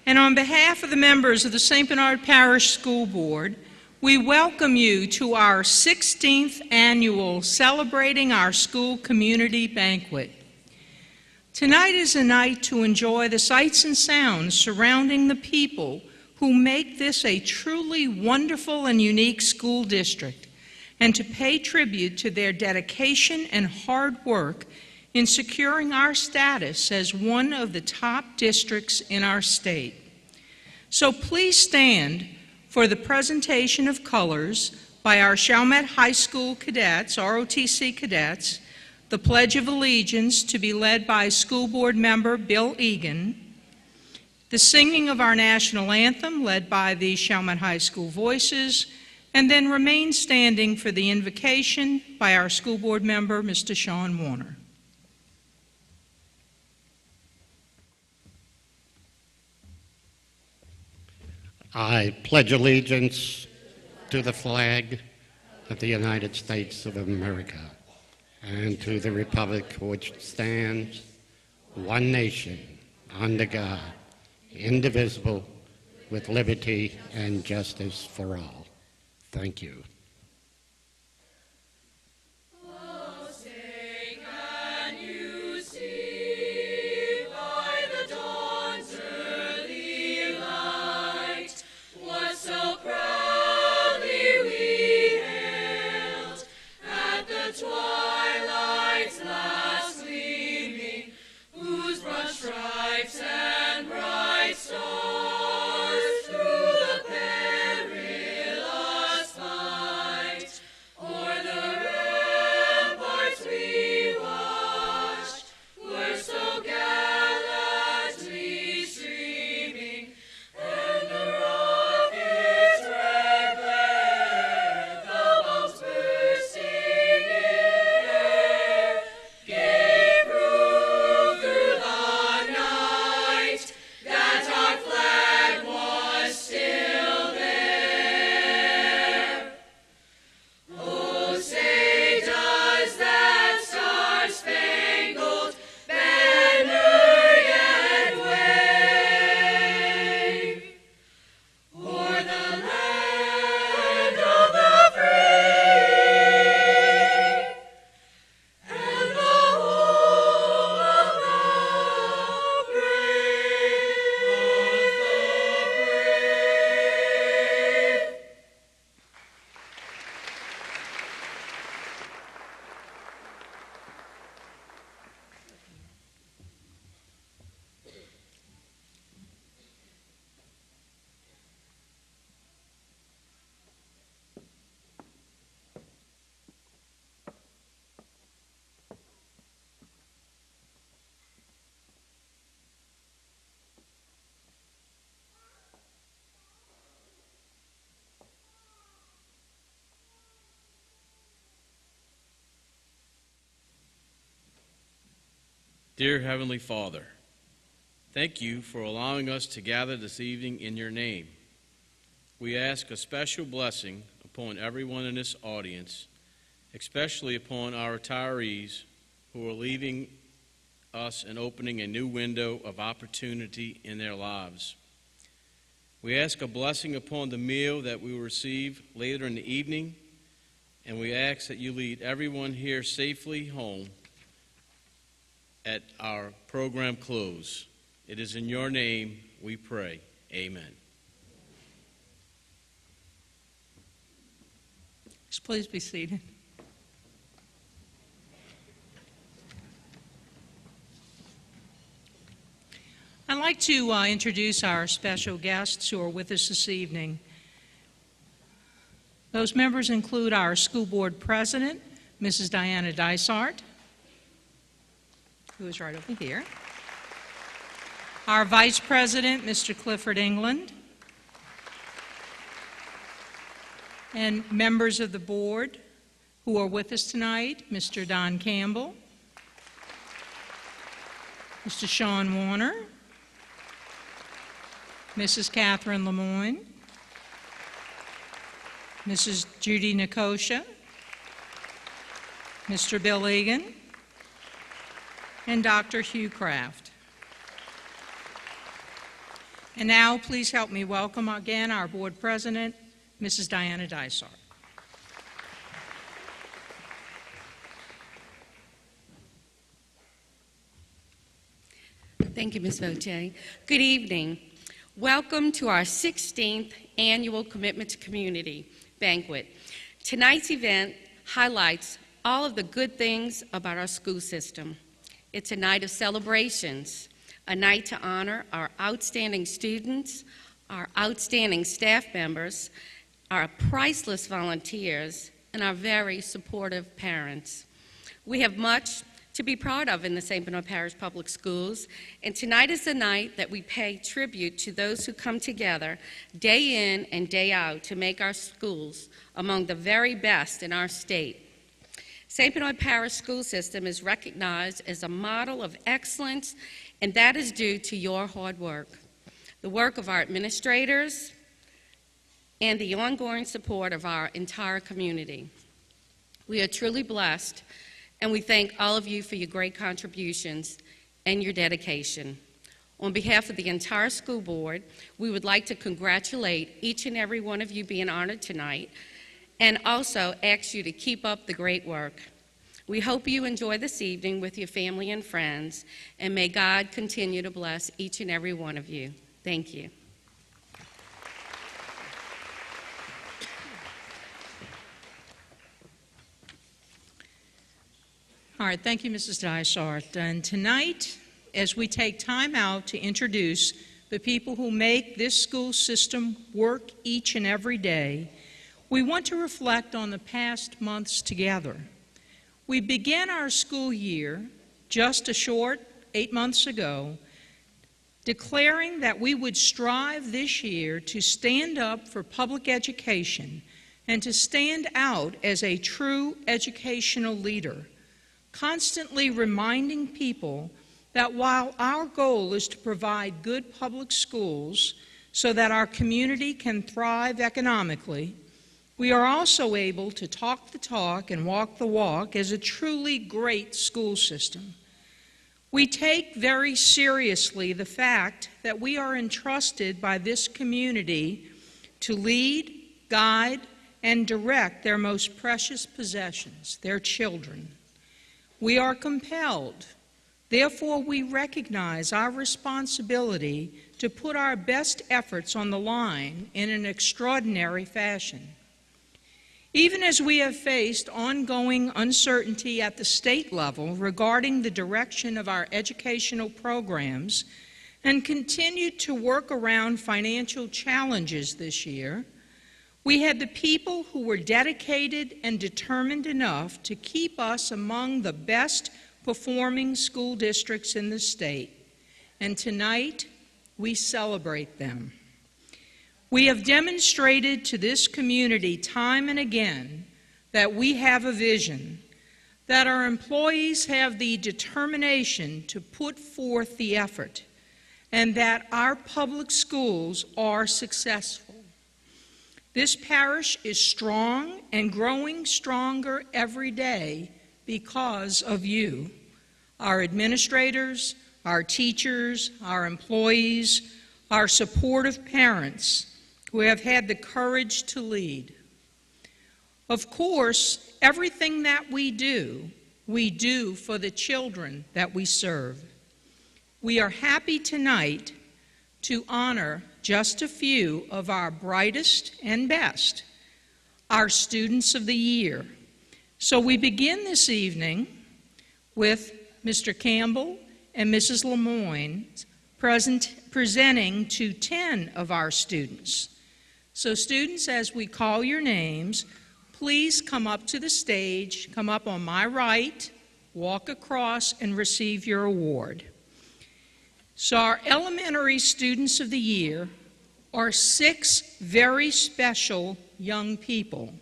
And on behalf of the members of the St. Bernard Parish School Board, we welcome you to our 16th annual Celebrating Our School Community Banquet. Tonight is a night to enjoy the sights and sounds surrounding the people who make this a truly wonderful and unique school district, and to pay tribute to their dedication and hard work in securing our status as one of the top districts in our state. So please stand for the presentation of colors by our Chalmette High School cadets, ROTC cadets, the Pledge of Allegiance to be led by School Board member Bill Egan, the singing of our national anthem led by the Chalmette High School Voices, and then remain standing for the invocation by our School Board member, Mr. Sean Warner. I pledge allegiance to the flag of the United States of America and to the republic for which it stands, one nation, under God, indivisible, with liberty and justice for all. Thank you. Dear Heavenly Father, thank you for allowing us to gather this evening in your name. We ask a special blessing upon everyone in this audience, especially upon our retirees who are leaving us and opening a new window of opportunity in their lives. We ask a blessing upon the meal that we will receive later in the evening, and we ask that you lead everyone here safely home at our program close. It is in your name we pray. Amen. Please be seated. I'd like to introduce our special guests who are with us this evening. Those members include our school board president, Mrs. Diana Dysart, who is right over here. Our vice president, Mr. Clifford England. And members of the board who are with us tonight, Mr. Don Campbell, Mr. Sean Warner, Mrs. Catherine Lemoyne, Mrs. Judy Nikosha, Mr. Bill Egan, and Dr. Hugh Kraft. And now, please help me welcome again our board president, Mrs. Diana Dysart. Thank you, Ms. Voce. Good evening. Welcome to our 16th annual Commitment to Community banquet. Tonight's event highlights all of the good things about our school system. It's a night of celebrations, a night to honor our outstanding students, our outstanding staff members, our priceless volunteers, and our very supportive parents. We have much to be proud of in the St. Bernard Parish Public Schools, and tonight is the night that we pay tribute to those who come together day in and day out to make our schools among the very best in our state. St. Bernard Parish School System is recognized as a model of excellence, and that is due to your hard work, the work of our administrators, and the ongoing support of our entire community. We are truly blessed, and we thank all of you for your great contributions and your dedication. On behalf of the entire school board, we would like to congratulate each and every one of you being honored tonight, and also ask you to keep up the great work. We hope you enjoy this evening with your family and friends, and may God continue to bless each and every one of you. Thank you. All right, thank you, Mrs. Dysart. And tonight, as we take time out to introduce the people who make this school system work each and every day, we want to reflect on the past months together. We began our school year just a short 8 months ago, declaring that we would strive this year to stand up for public education and to stand out as a true educational leader, constantly reminding people that while our goal is to provide good public schools so that our community can thrive economically, we are also able to talk the talk and walk the walk as a truly great school system. We take very seriously the fact that we are entrusted by this community to lead, guide, and direct their most precious possessions, their children. We are compelled, therefore we recognize our responsibility to put our best efforts on the line in an extraordinary fashion. Even as we have faced ongoing uncertainty at the state level regarding the direction of our educational programs and continued to work around financial challenges this year, we had the people who were dedicated and determined enough to keep us among the best performing school districts in the state, and tonight we celebrate them. We have demonstrated to this community time and again that we have a vision, that our employees have the determination to put forth the effort, and that our public schools are successful. This parish is strong and growing stronger every day because of you, our administrators, our teachers, our employees, our supportive parents who have had the courage to lead. Of course, everything that we do for the children that we serve. We are happy tonight to honor just a few of our brightest and best, our students of the year. So we begin this evening with Mr. Campbell and Mrs. Lemoyne presenting to 10 of our students. So students, as we call your names, please come up to the stage, come up on my right, walk across, and receive your award. So our elementary students of the year are 6 very special young people.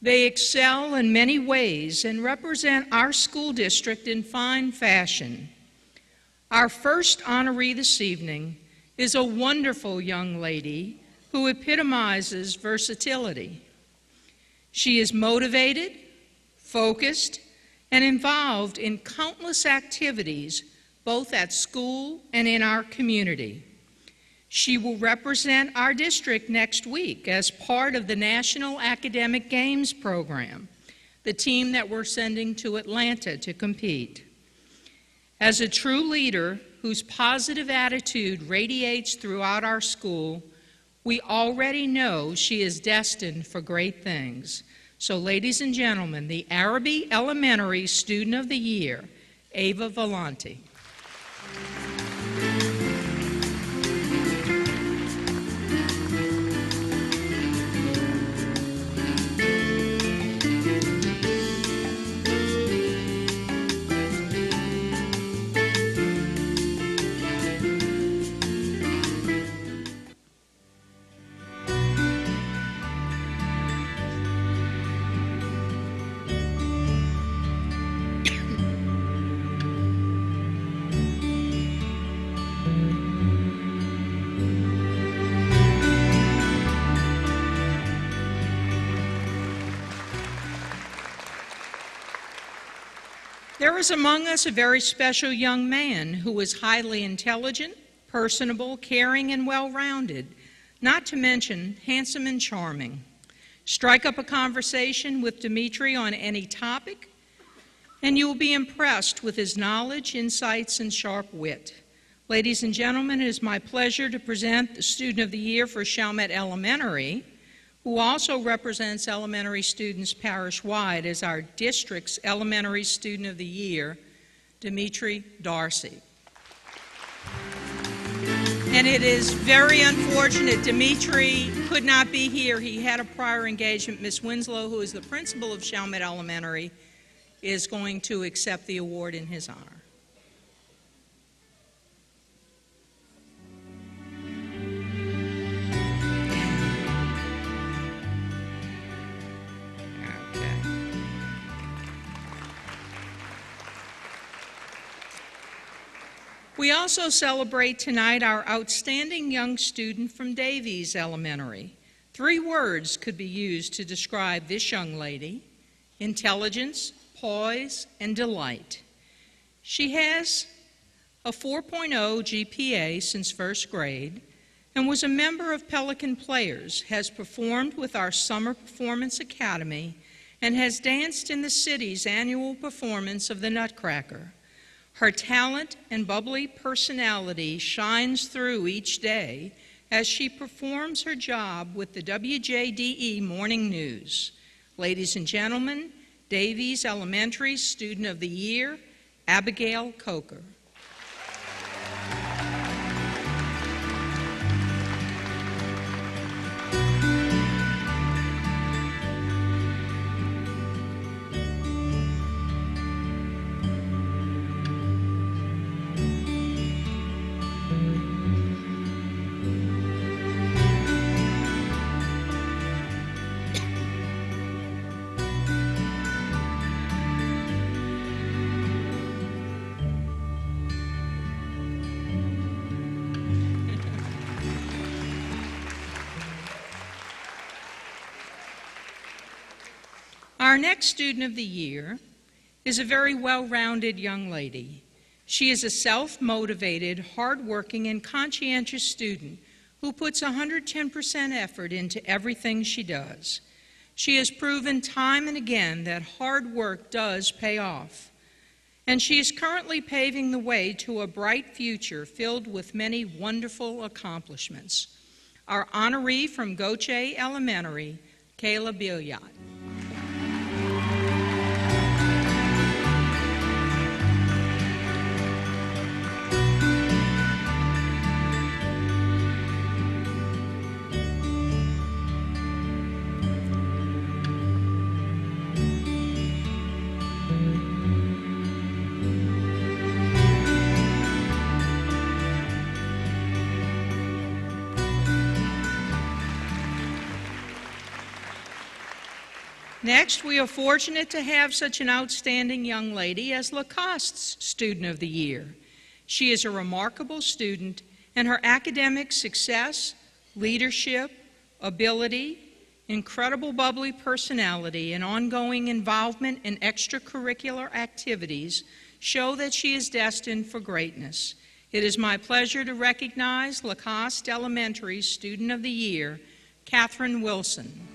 They excel in many ways and represent our school district in fine fashion. Our first honoree this evening is a wonderful young lady who epitomizes versatility. She is motivated, focused, and involved in countless activities both at school and in our community. She will represent our district next week as part of the National Academic Games program, the team that we're sending to Atlanta to compete. As a true leader whose positive attitude radiates throughout our school, we already know she is destined for great things. So, ladies and gentlemen, the Araby Elementary Student of the Year, Ava Volante. There is among us a very special young man who is highly intelligent, personable, caring, and well-rounded, not to mention handsome and charming. Strike up a conversation with Dimitri on any topic, and you will be impressed with his knowledge, insights, and sharp wit. Ladies and gentlemen, it is my pleasure to present the Student of the Year for Chalmette Elementary, who also represents elementary students parish-wide as our district's Elementary Student of the Year, Dimitri Darcy. And it is very unfortunate Dimitri could not be here. He had a prior engagement. Miss Winslow, who is the principal of Chalmette Elementary, is going to accept the award in his honor. We also celebrate tonight our outstanding young student from Davies Elementary. 3 words could be used to describe this young lady: intelligence, poise, and delight. She has a 4.0 GPA since first grade and was a member of Pelican Players, has performed with our Summer Performance Academy, and has danced in the city's annual performance of the Nutcracker. Her talent and bubbly personality shines through each day as she performs her job with the WJDE Morning News. Ladies and gentlemen, Davies Elementary Student of the Year, Abigail Coker. Our next Student of the Year is a very well-rounded young lady. She is a self-motivated, hard-working, and conscientious student who puts 110% effort into everything she does. She has proven time and again that hard work does pay off. And she is currently paving the way to a bright future filled with many wonderful accomplishments. Our honoree from Goche Elementary, Kayla Billiot. Next, we are fortunate to have such an outstanding young lady as Lacoste's Student of the Year. She is a remarkable student, and her academic success, leadership, ability, incredible bubbly personality, and ongoing involvement in extracurricular activities show that she is destined for greatness. It is my pleasure to recognize Lacoste Elementary Student of the Year, Catherine Wilson.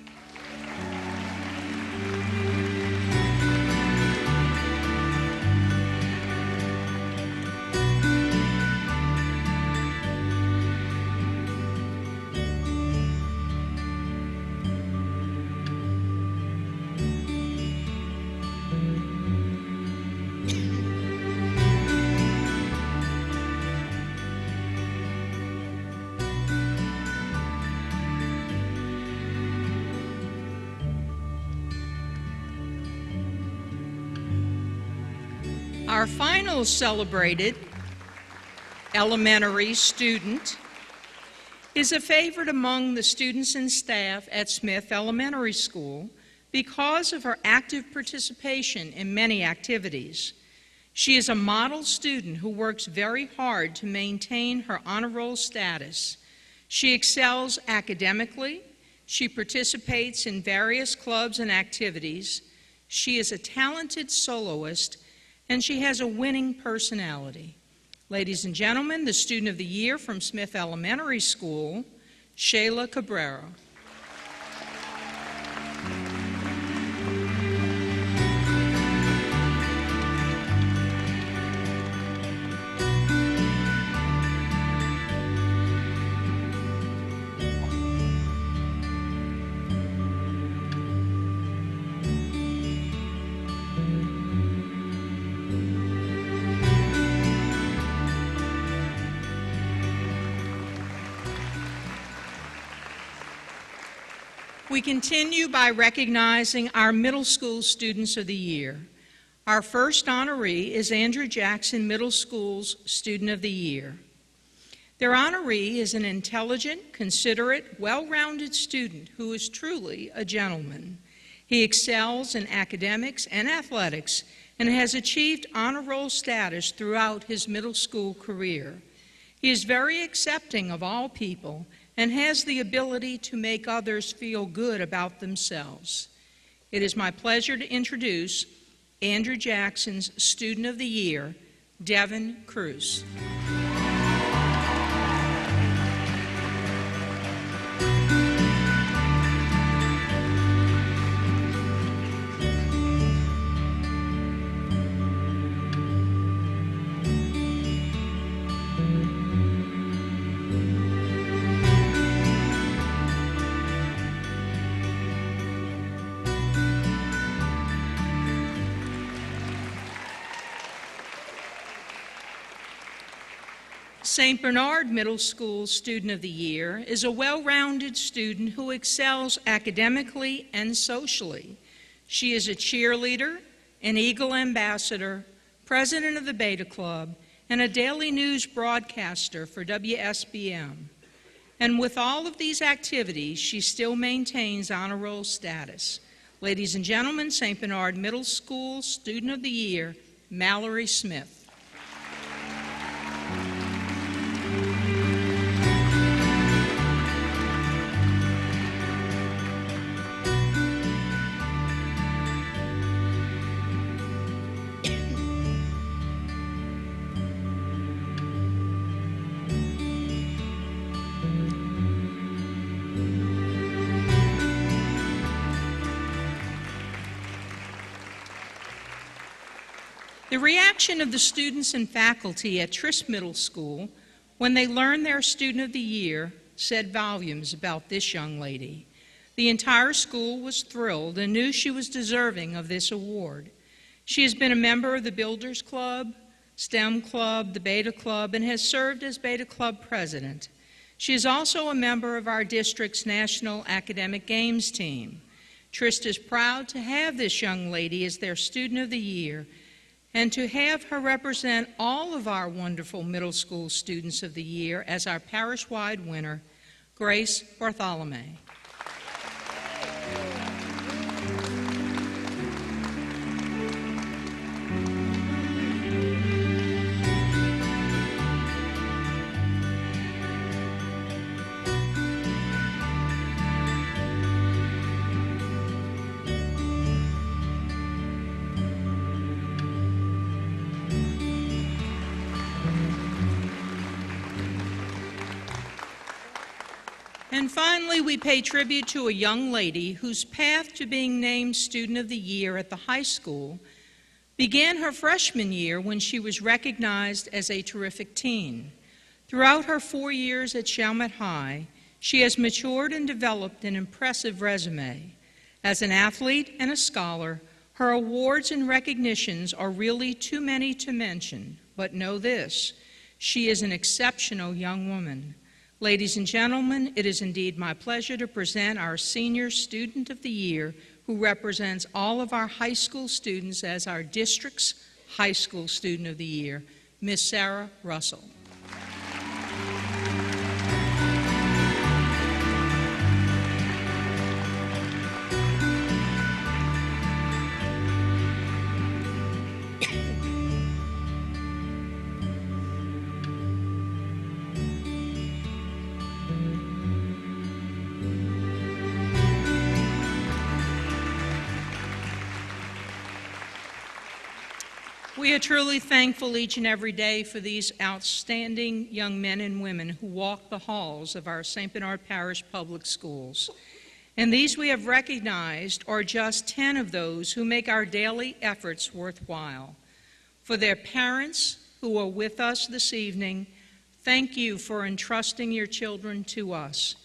Our final celebrated elementary student is a favorite among the students and staff at Smith Elementary School because of her active participation in many activities. She is a model student who works very hard to maintain her honor roll status. She excels academically. She participates in various clubs and activities. She is a talented soloist, and she has a winning personality. Ladies and gentlemen, the Student of the Year from Smith Elementary School, Shayla Cabrera. We continue by recognizing our middle school Students of the Year. Our first honoree is Andrew Jackson Middle School's Student of the Year. Their honoree is an intelligent, considerate, well-rounded student who is truly a gentleman. He excels in academics and athletics and has achieved honor roll status throughout his middle school career. He is very accepting of all people and has the ability to make others feel good about themselves. It is my pleasure to introduce Andrew Jackson's Student of the Year, Devin Cruz. St. Bernard Middle School Student of the Year is a well-rounded student who excels academically and socially. She is a cheerleader, an Eagle Ambassador, president of the Beta Club, and a daily news broadcaster for WSBM. And with all of these activities, she still maintains honor roll status. Ladies and gentlemen, St. Bernard Middle School Student of the Year, Mallory Smith. The reaction of the students and faculty at Tris Middle School when they learned their Student of the Year said volumes about this young lady. The entire school was thrilled and knew she was deserving of this award. She has been a member of the Builders Club, STEM Club, the Beta Club, and has served as Beta Club president. She is also a member of our district's National Academic Games team. Trist is proud to have this young lady as their Student of the Year and to have her represent all of our wonderful middle school Students of the Year as our parish-wide winner, Grace Bartholomew. And finally, we pay tribute to a young lady whose path to being named Student of the Year at the high school began her freshman year when she was recognized as a terrific teen. Throughout her 4 years at Chalmette High, she has matured and developed an impressive resume. As an athlete and a scholar, her awards and recognitions are really too many to mention, but know this: she is an exceptional young woman. Ladies and gentlemen, it is indeed my pleasure to present our Senior Student of the Year, who represents all of our high school students as our district's High School Student of the Year, Miss Sarah Russell. We are truly thankful each and every day for these outstanding young men and women who walk the halls of our St. Bernard Parish Public Schools. And these we have recognized are just 10 of those who make our daily efforts worthwhile. For their parents who are with us this evening, thank you for entrusting your children to us.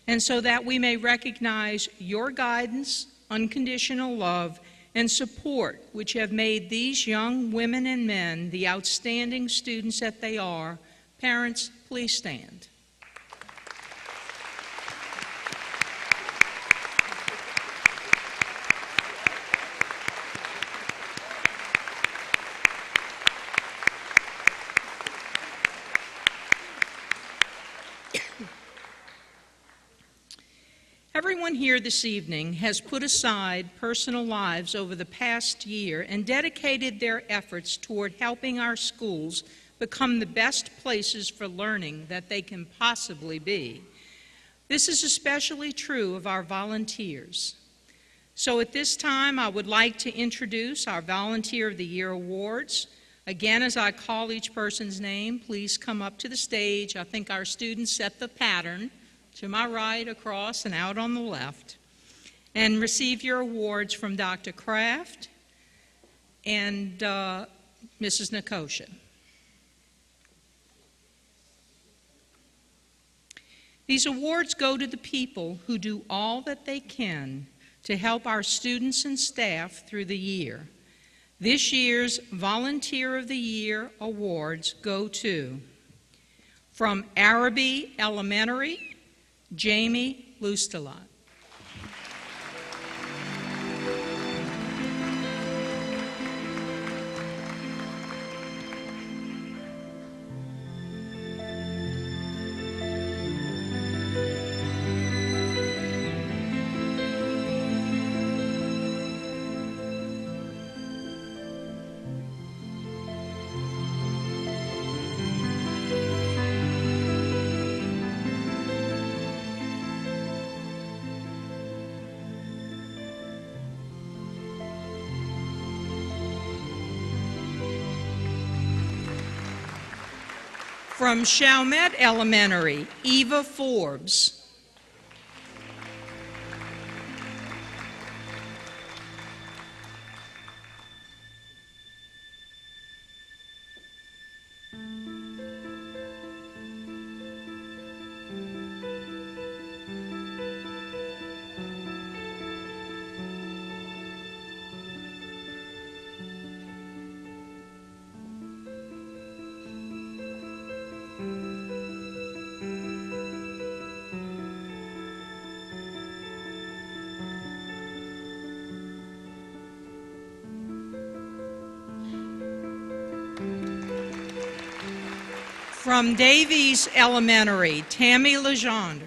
And so that we may recognize your guidance, unconditional love, and support which have made these young women and men the outstanding students that they are, parents, please stand. Everyone here this evening has put aside personal lives over the past year and dedicated their efforts toward helping our schools become the best places for learning that they can possibly be. This is especially true of our volunteers. So at this time, I would like to introduce our Volunteer of the Year Awards. Again, as I call each person's name, please come up to the stage. I think our students set the pattern. To my right, across, and out on the left, and receive your awards from Dr. Kraft and Mrs. Nikosha. These awards go to the people who do all that they can to help our students and staff through the year. This year's Volunteer of the Year awards go to, from Araby Elementary, Jamie Lustelat. From Chalmette Elementary, Eva Forbes. From Davies Elementary, Tammy Legendre.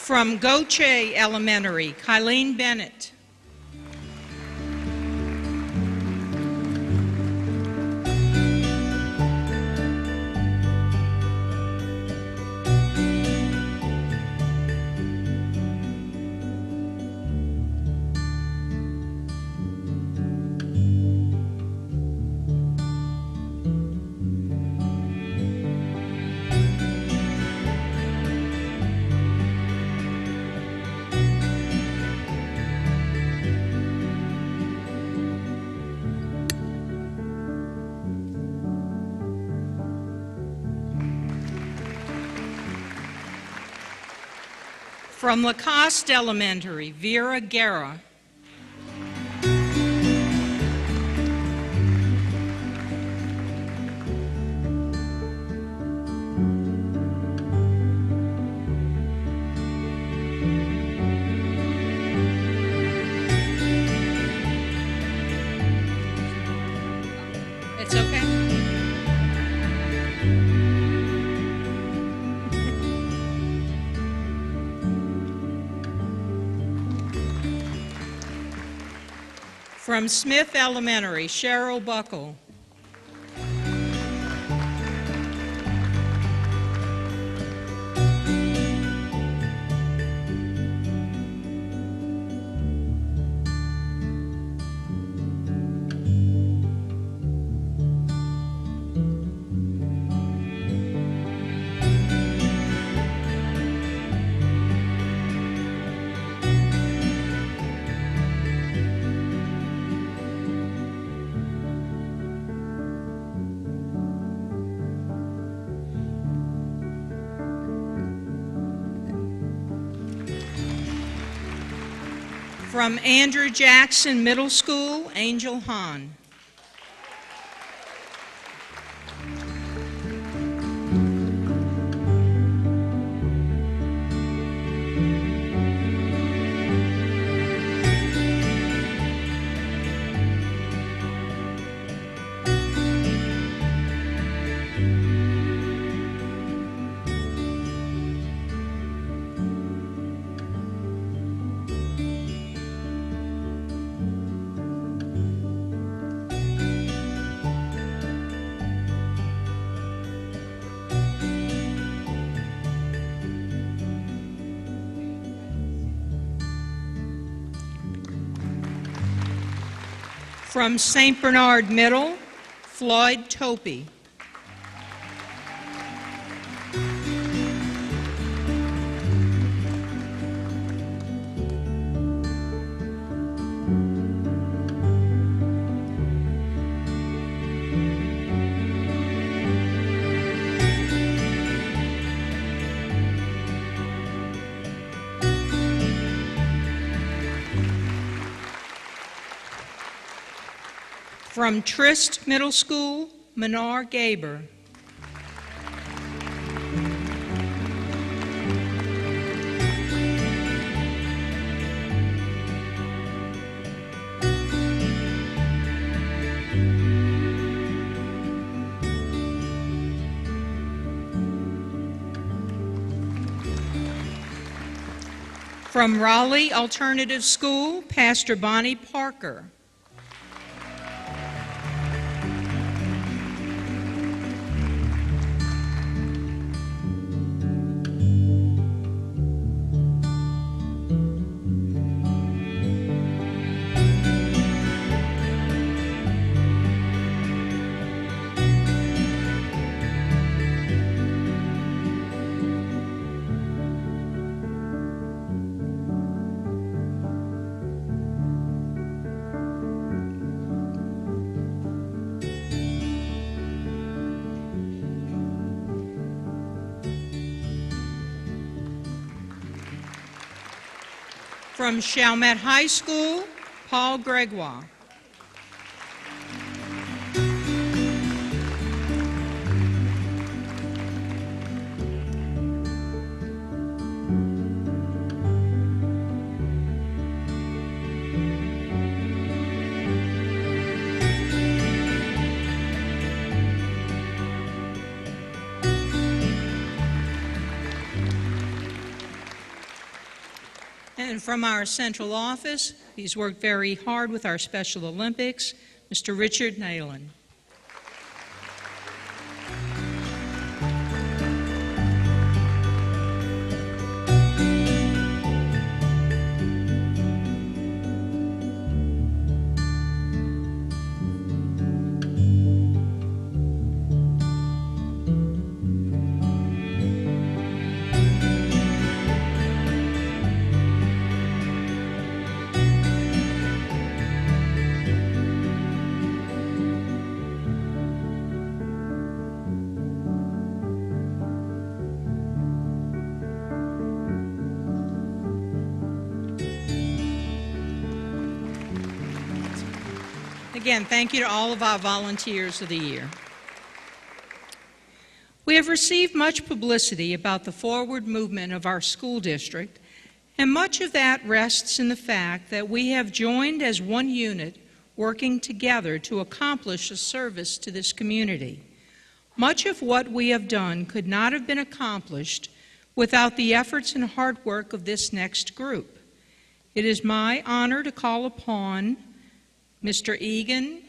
From Goche Elementary, Kylene Bennett. From Lacoste Elementary, Vera Guerra. It's okay. From Smith Elementary, Cheryl Buckle. From Andrew Jackson Middle School, Angel Hahn. From St. Bernard Middle, Floyd Topey. From Trist Middle School, Minar Gaber. From Raleigh Alternative School, Pastor Bonnie Parker. From Chalmette High School, Paul Gregoire. And from our central office, he's worked very hard with our Special Olympics, Mr. Richard Nayland. Again, thank you to all of our volunteers of the year. We have received much publicity about the forward movement of our school district, and much of that rests in the fact that we have joined as one unit working together to accomplish a service to this community. Much of what we have done could not have been accomplished without the efforts and hard work of this next group. It is my honor to call upon Mr. Egan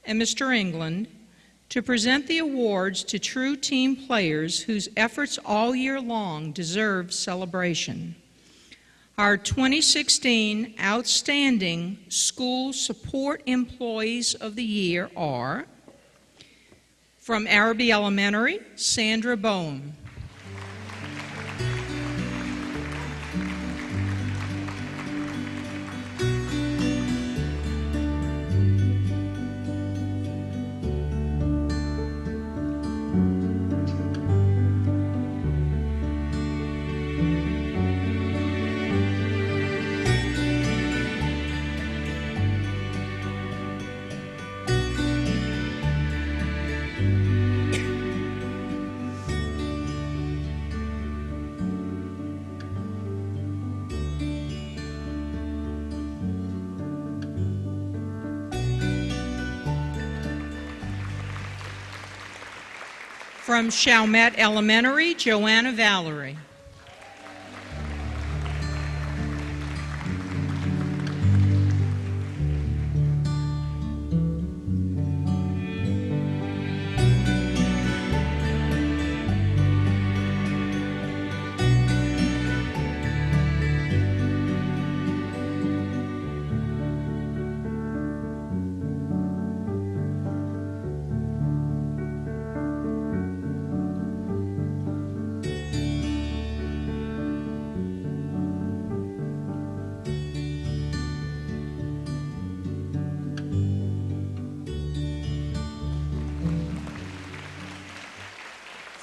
and Mr. England to present the awards to true team players whose efforts all year long deserve celebration. Our 2016 Outstanding School Support Employees of the Year are, from Araby Elementary, Sandra Boehm. From Chalmette Elementary, Joanna Valerie.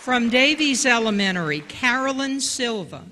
From Davies Elementary, Carolyn Silva.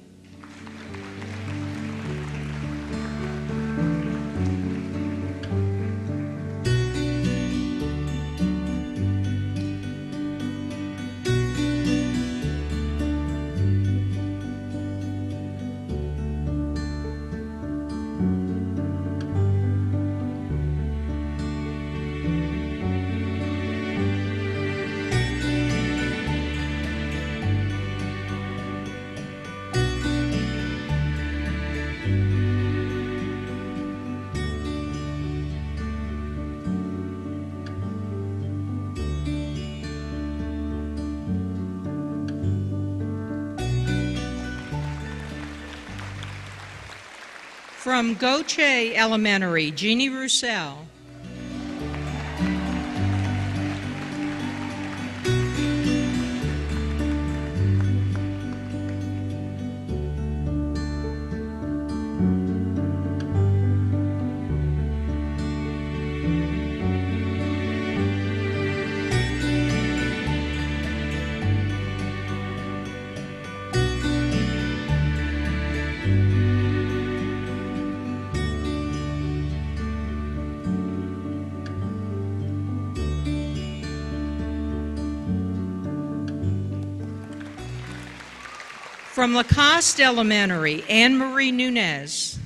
From Goche Elementary, Jeannie Roussel. From Lacoste Elementary, Anne Marie Nunez.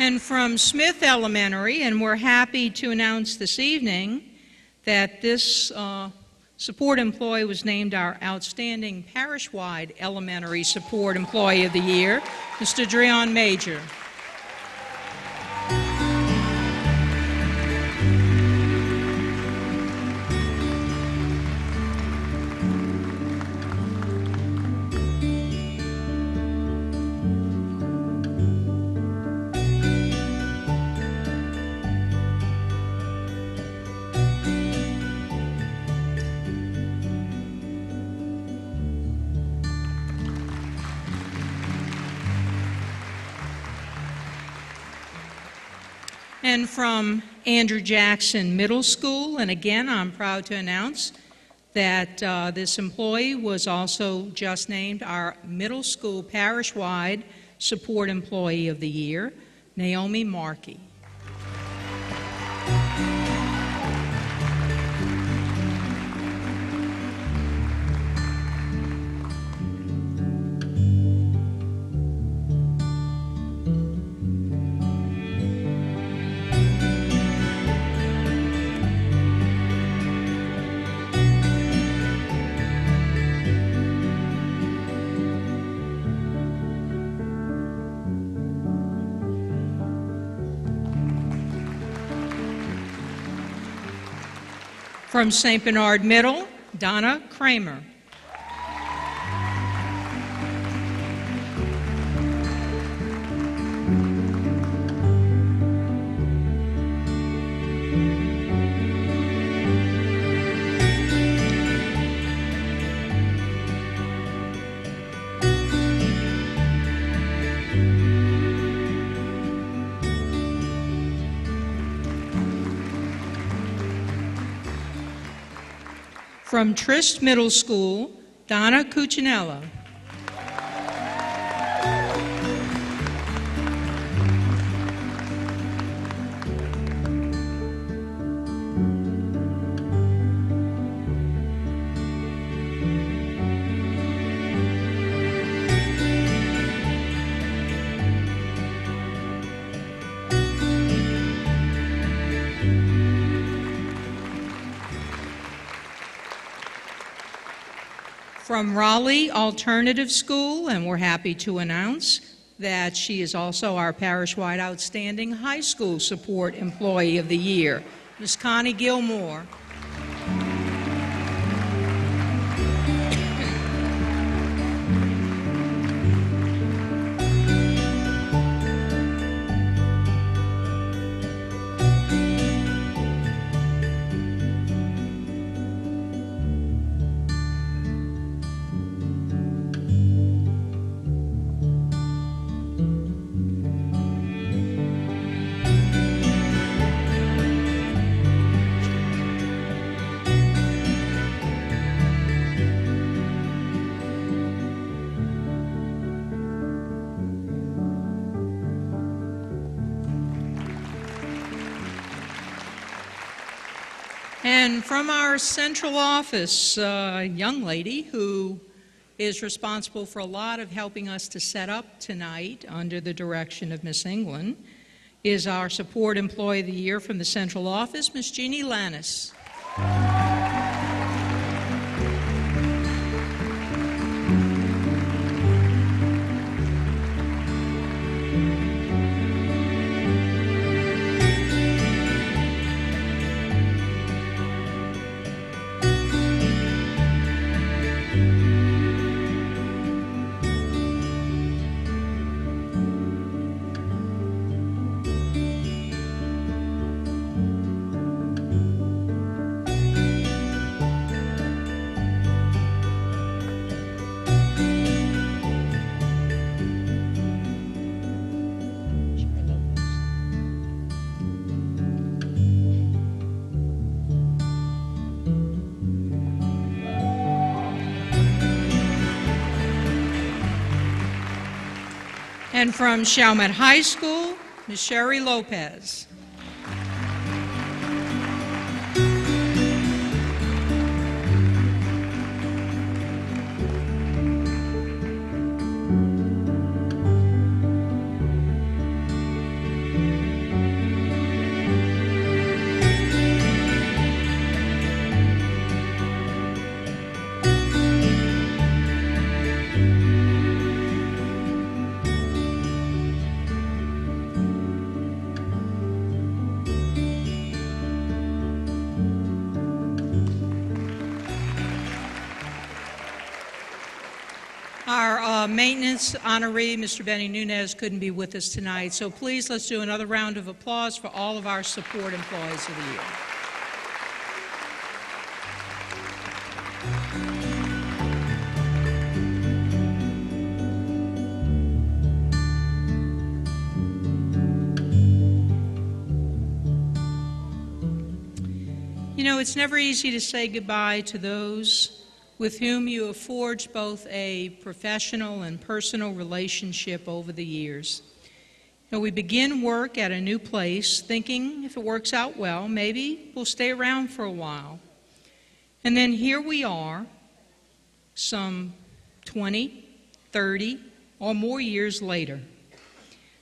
And from Smith Elementary, and we're happy to announce this evening that this support employee was named our Outstanding Parish-wide Elementary Support Employee of the Year, Mr. Dreon Major. And from Andrew Jackson Middle School, and again, I'm proud to announce that this employee was also just named our Middle School Parish-wide Support Employee of the Year, Naomi Markey. From St. Bernard Middle, Donna Kramer. From Trist Middle School, Donna Cuccinello. From Raleigh Alternative School, and we're happy to announce that she is also our parish-wide Outstanding High School Support Employee of the Year, Ms. Connie Gilmore. And from our central office, a young lady who is responsible for a lot of helping us to set up tonight under the direction of Miss England, is our Support Employee of the Year from the central office, Miss Jeannie Lannis. And from Chalmette High School, Ms. Sherry Lopez. maintenance honoree, Mr. Benny Nunez, couldn't be with us tonight, so please let's do another round of applause for all of our support employees of the year. You know, it's never easy to say goodbye to those with whom you have forged both a professional and personal relationship over the years. You know, we begin work at a new place thinking if it works out well, maybe we'll stay around for a while. And then here we are, some 20, 30, or more years later.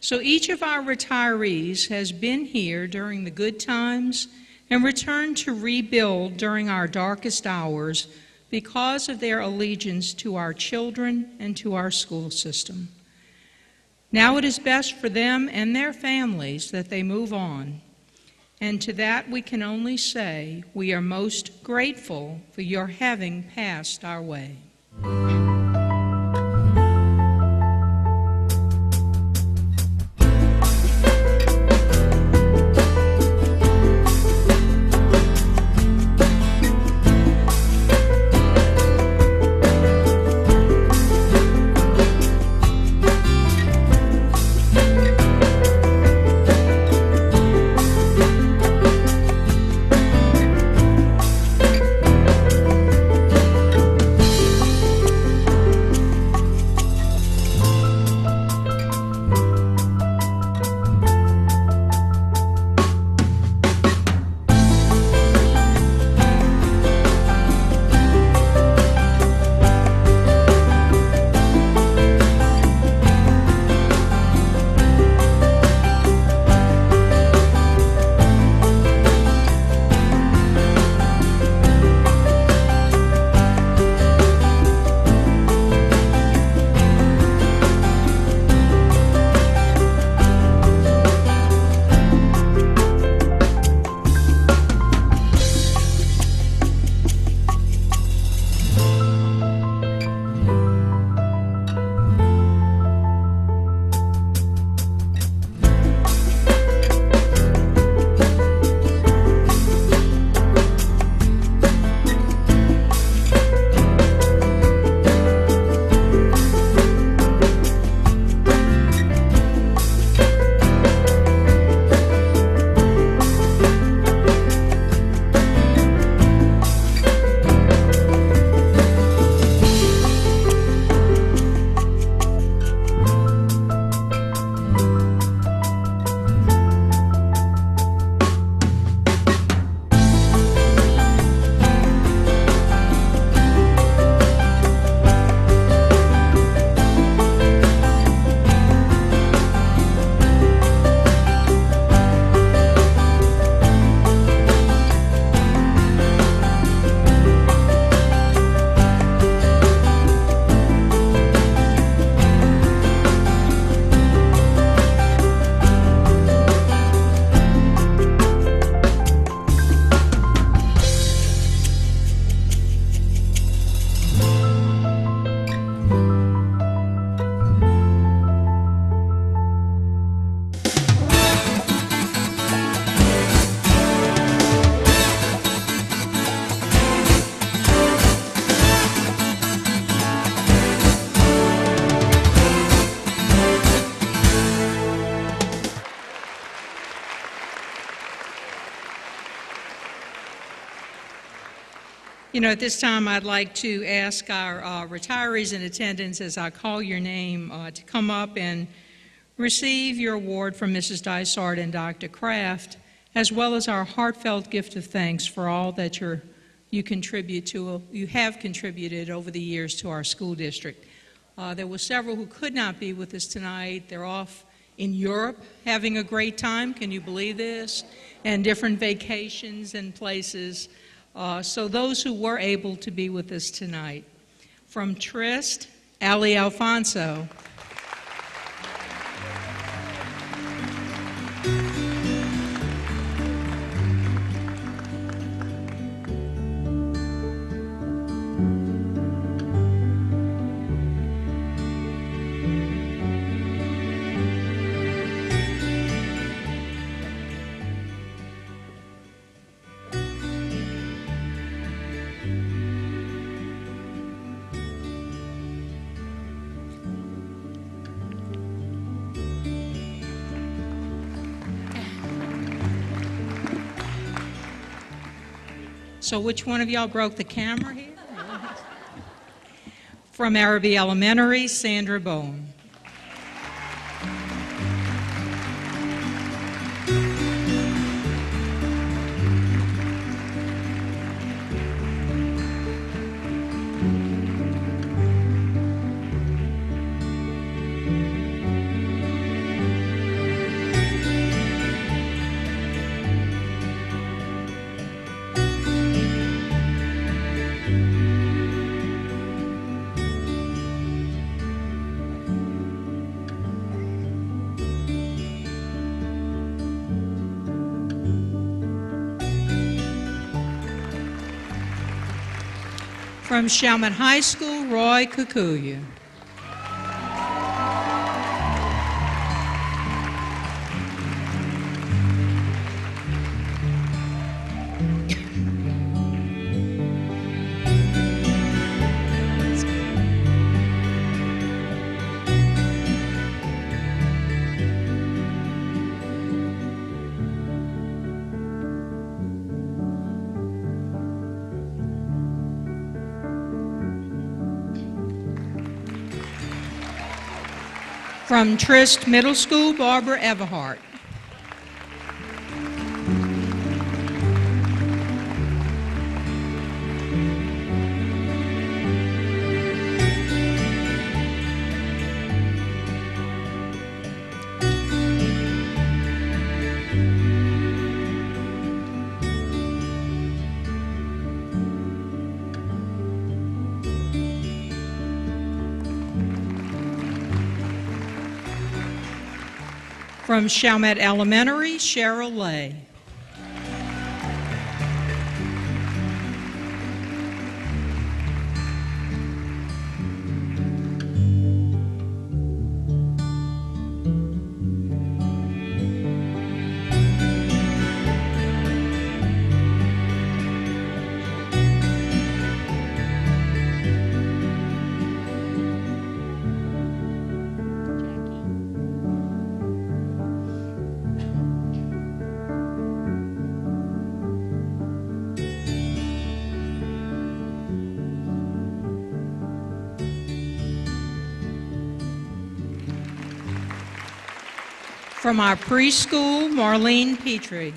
So each of our retirees has been here during the good times and returned to rebuild during our darkest hours because of their allegiance to our children and to our school system. Now it is best for them and their families that they move on. And to that we can only say we are most grateful for your having passed our way. You know, at this time, I'd like to ask our retirees in attendance, as I call your name, to come up and receive your award from Mrs. Dysart and Dr. Kraft, as well as our heartfelt gift of thanks for all that you have contributed over the years to our school district. There were several who could not be with us tonight. They're off in Europe having a great time, can you believe this? And different vacations and places. So those who were able to be with us tonight. From Trist, Ali Alfonso. So which one of y'all broke the camera here? From Araby Elementary, Sandra Bowen. From Chalmette High School, Roy Kikuyu. From Trist Middle School, Barbara Everhart. From Chalmette Elementary, Cheryl Lay. From our preschool, Marlene Petrie.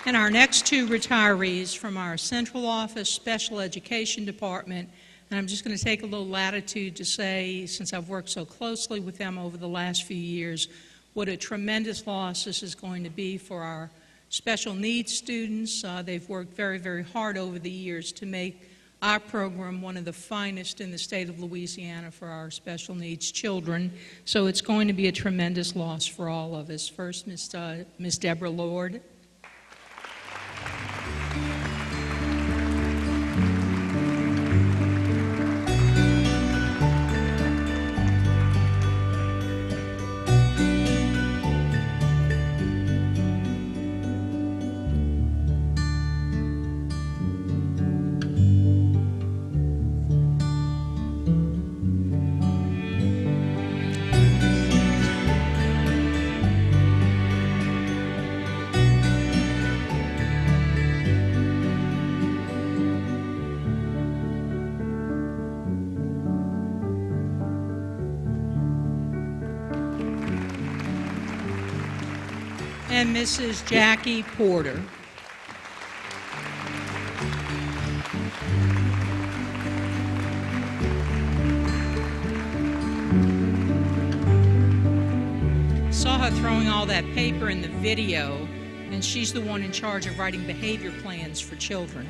And our next two retirees from our central office special education department, and I'm just going to take a little latitude to say, since I've worked so closely with them over the last few years, what a tremendous loss this is going to be for our special needs students. They've worked very, very hard over the years to make our program one of the finest in the state of Louisiana for our special needs children. So it's going to be a tremendous loss for all of us. First, Miss Deborah Lord. And Mrs. Jackie Porter. Saw her throwing all that paper in the video, and she's the one in charge of writing behavior plans for children.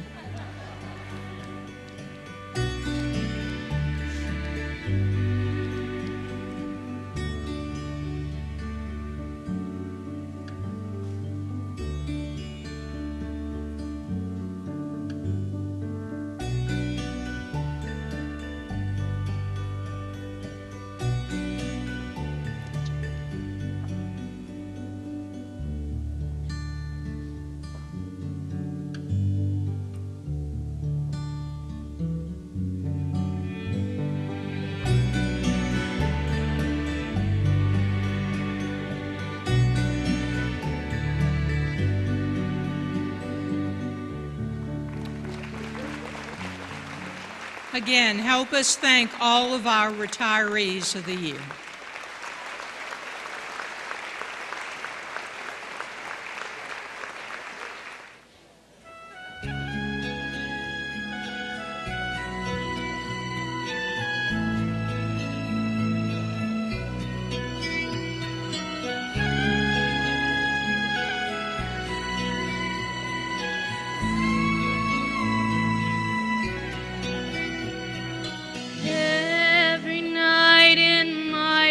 Again, help us thank all of our retirees of the year. Every night in my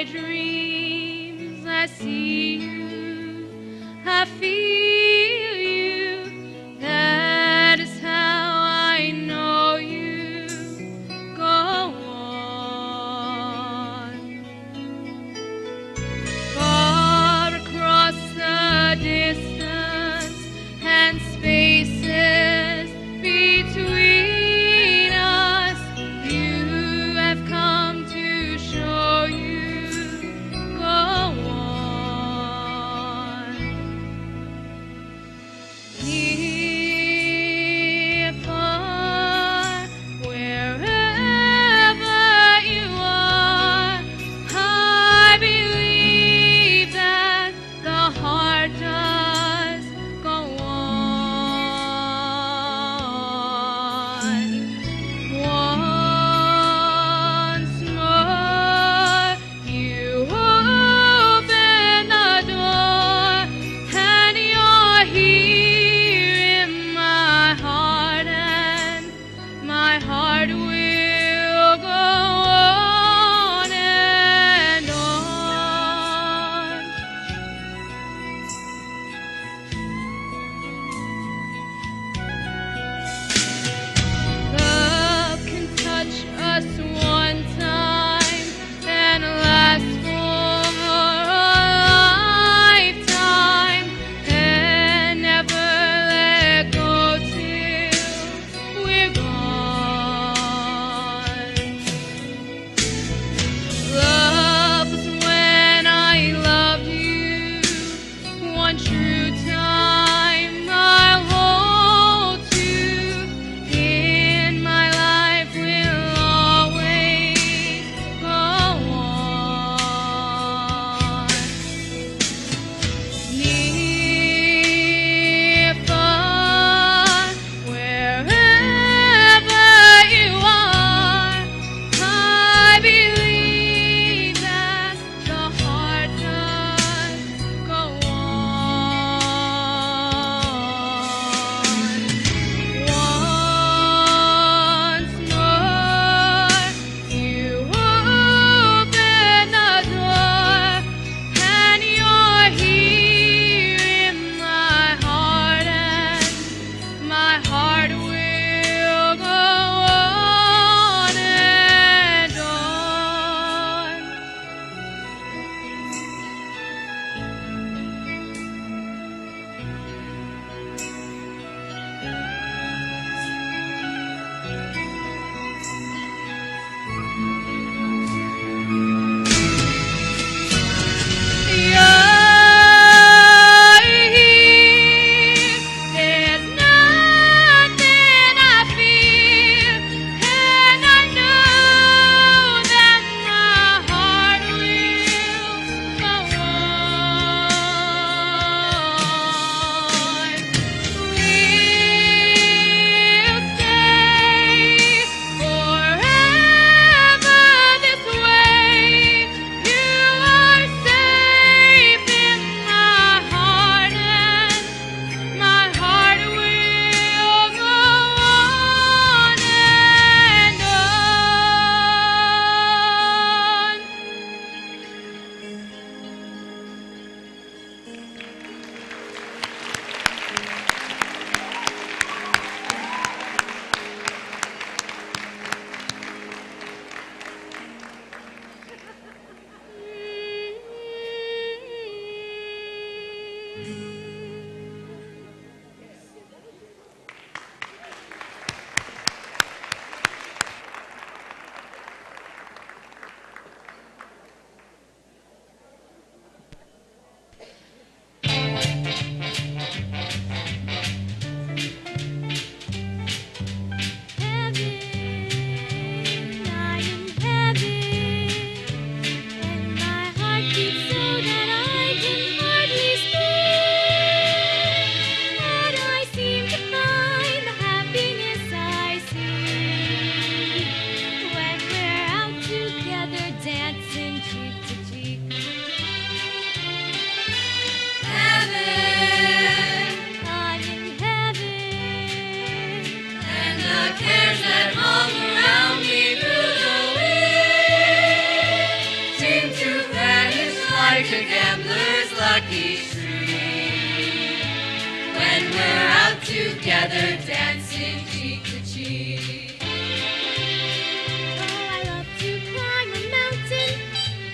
together dancing cheek to cheek. Oh, I love to climb a mountain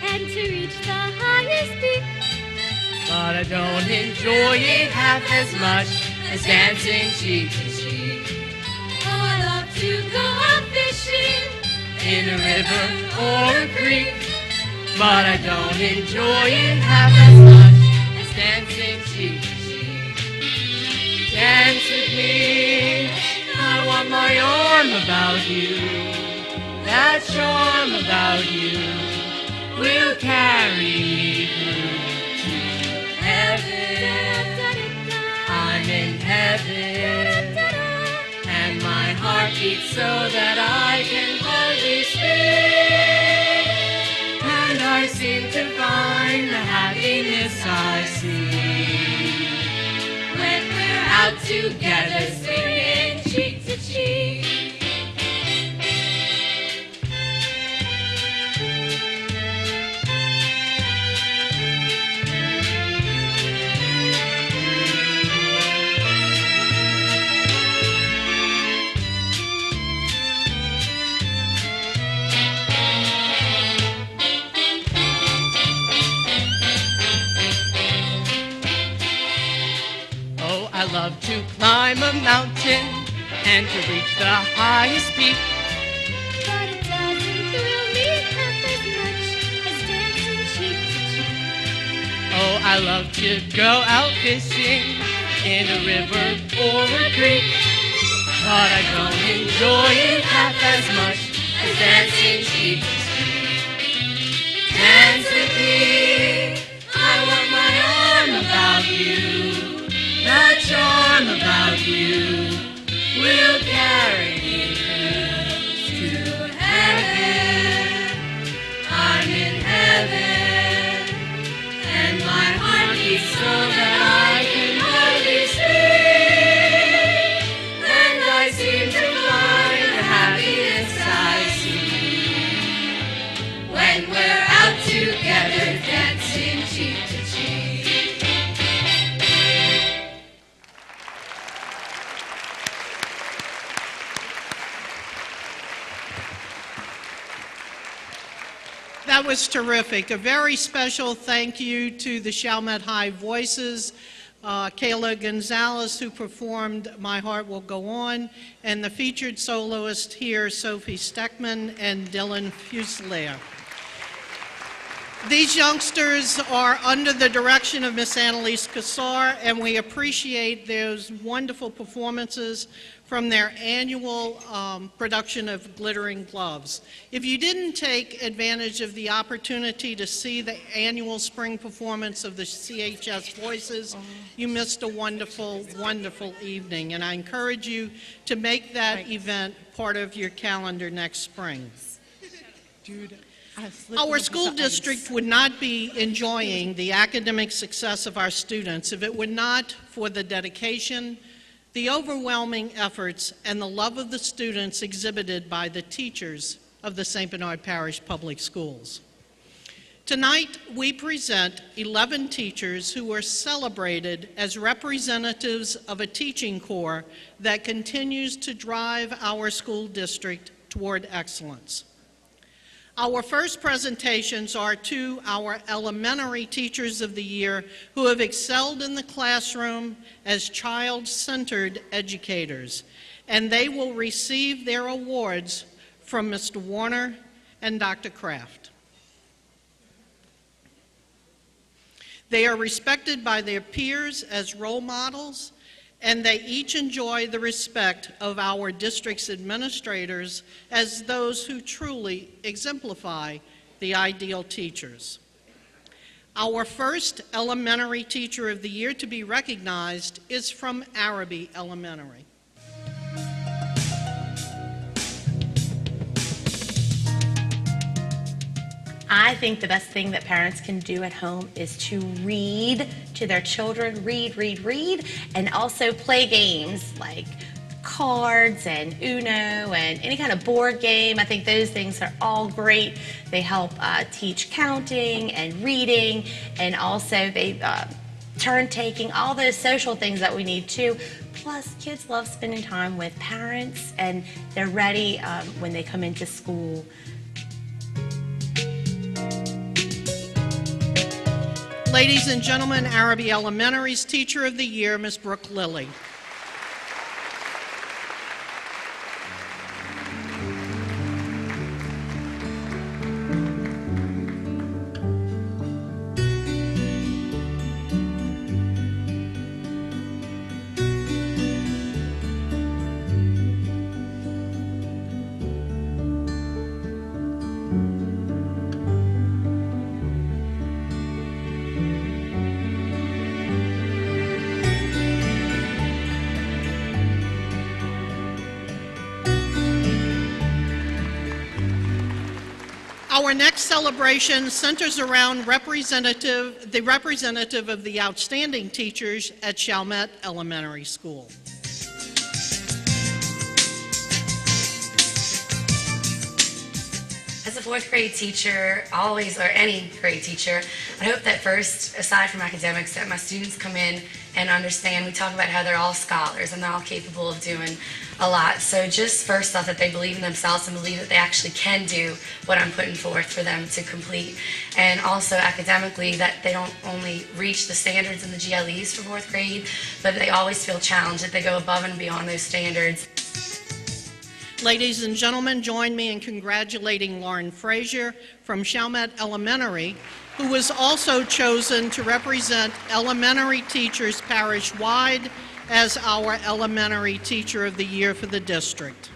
and to reach the highest peak. But I don't enjoy it half as much as dancing cheek to cheek. Oh, I love to go out fishing In a river or a creek. But I don't enjoy it half as much as dancing cheek to cheek. Dance with me, I want my arm about you. That charm about you will carry me through to heaven. I'm in heaven, and my heart beats so that I can hardly speak. And I seem to find the happiness I see when we're out together singing cheek to cheek. Oh, I love to climb a mountain and to reach the highest peak. But it doesn't thrill me half as much as dancing cheek to cheek. Oh, I love to go out fishing in a river or a creek. But I don't enjoy it half as much as dancing cheek to cheek. Dance with me, I want my arm about you. That charm about you will carry me through to heaven. I'm in heaven, and my heart beats so that I can hardly speak. And I seem to find the happiness I see when we're out together dancing cheek to cheek. That was terrific. A very special thank you to the Chalmette High Voices, Kayla Gonzalez, who performed My Heart Will Go On, and the featured soloist here, Sophie Steckman and Dylan Fuselier. These youngsters are under the direction of Miss Annalise Cassar, and we appreciate those wonderful performances from their annual production of Glittering Gloves. If you didn't take advantage of the opportunity to see the annual spring performance of the CHS Voices, you missed a wonderful, wonderful evening, and I encourage you to make that event part of your calendar next spring. Our school district would not be enjoying the academic success of our students if it were not for the dedication, the overwhelming efforts, and the love of the students exhibited by the teachers of the St. Bernard Parish Public Schools. Tonight, we present 11 teachers who were celebrated as representatives of a teaching corps that continues to drive our school district toward excellence. Our first presentations are to our elementary teachers of the year who have excelled in the classroom as child-centered educators, and they will receive their awards from Mr. Warner and Dr. Kraft. They are respected by their peers as role models, and they each enjoy the respect of our district's administrators as those who truly exemplify the ideal teachers. Our first elementary teacher of the year to be recognized is from Araby Elementary. I think the best thing that parents can do at home is to read to their children, read, and also play games like cards and Uno and any kind of board game. I think those things are all great. They help teach counting and reading, and also they turn taking, all those social things that we need too. Plus, kids love spending time with parents, and they're ready when they come into school. Ladies and gentlemen, Arabi Elementary's Teacher of the Year, Ms. Brooke Lilly. Our next celebration centers around the representative of the outstanding teachers at Chalmette Elementary School. As a fourth grade teacher, always, or any grade teacher, I hope that first, aside from academics, that my students come in and understand. We talk about how they're all scholars and they're all capable of doing a lot. So just first off, that they believe in themselves and believe that they actually can do what I'm putting forth for them to complete. And also academically, that they don't only reach the standards in the GLEs for fourth grade, but they always feel challenged, that they go above and beyond those standards. Ladies and gentlemen, join me in congratulating Lauren Frazier from Chalmette Elementary, who was also chosen to represent elementary teachers parish-wide as our Elementary Teacher of the Year for the district.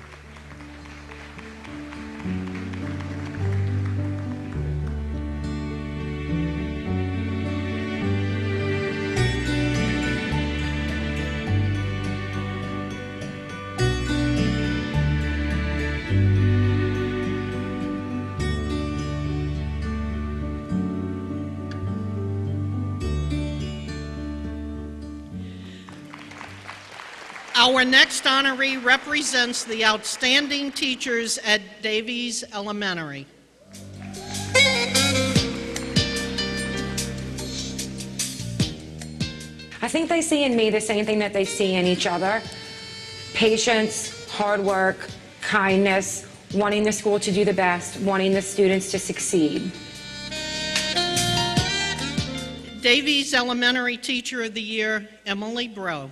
Our next honoree represents the outstanding teachers at Davies Elementary. I think they see in me the same thing that they see in each other. Patience, hard work, kindness, wanting the school to do the best, wanting the students to succeed. Davies Elementary Teacher of the Year, Emily Bro.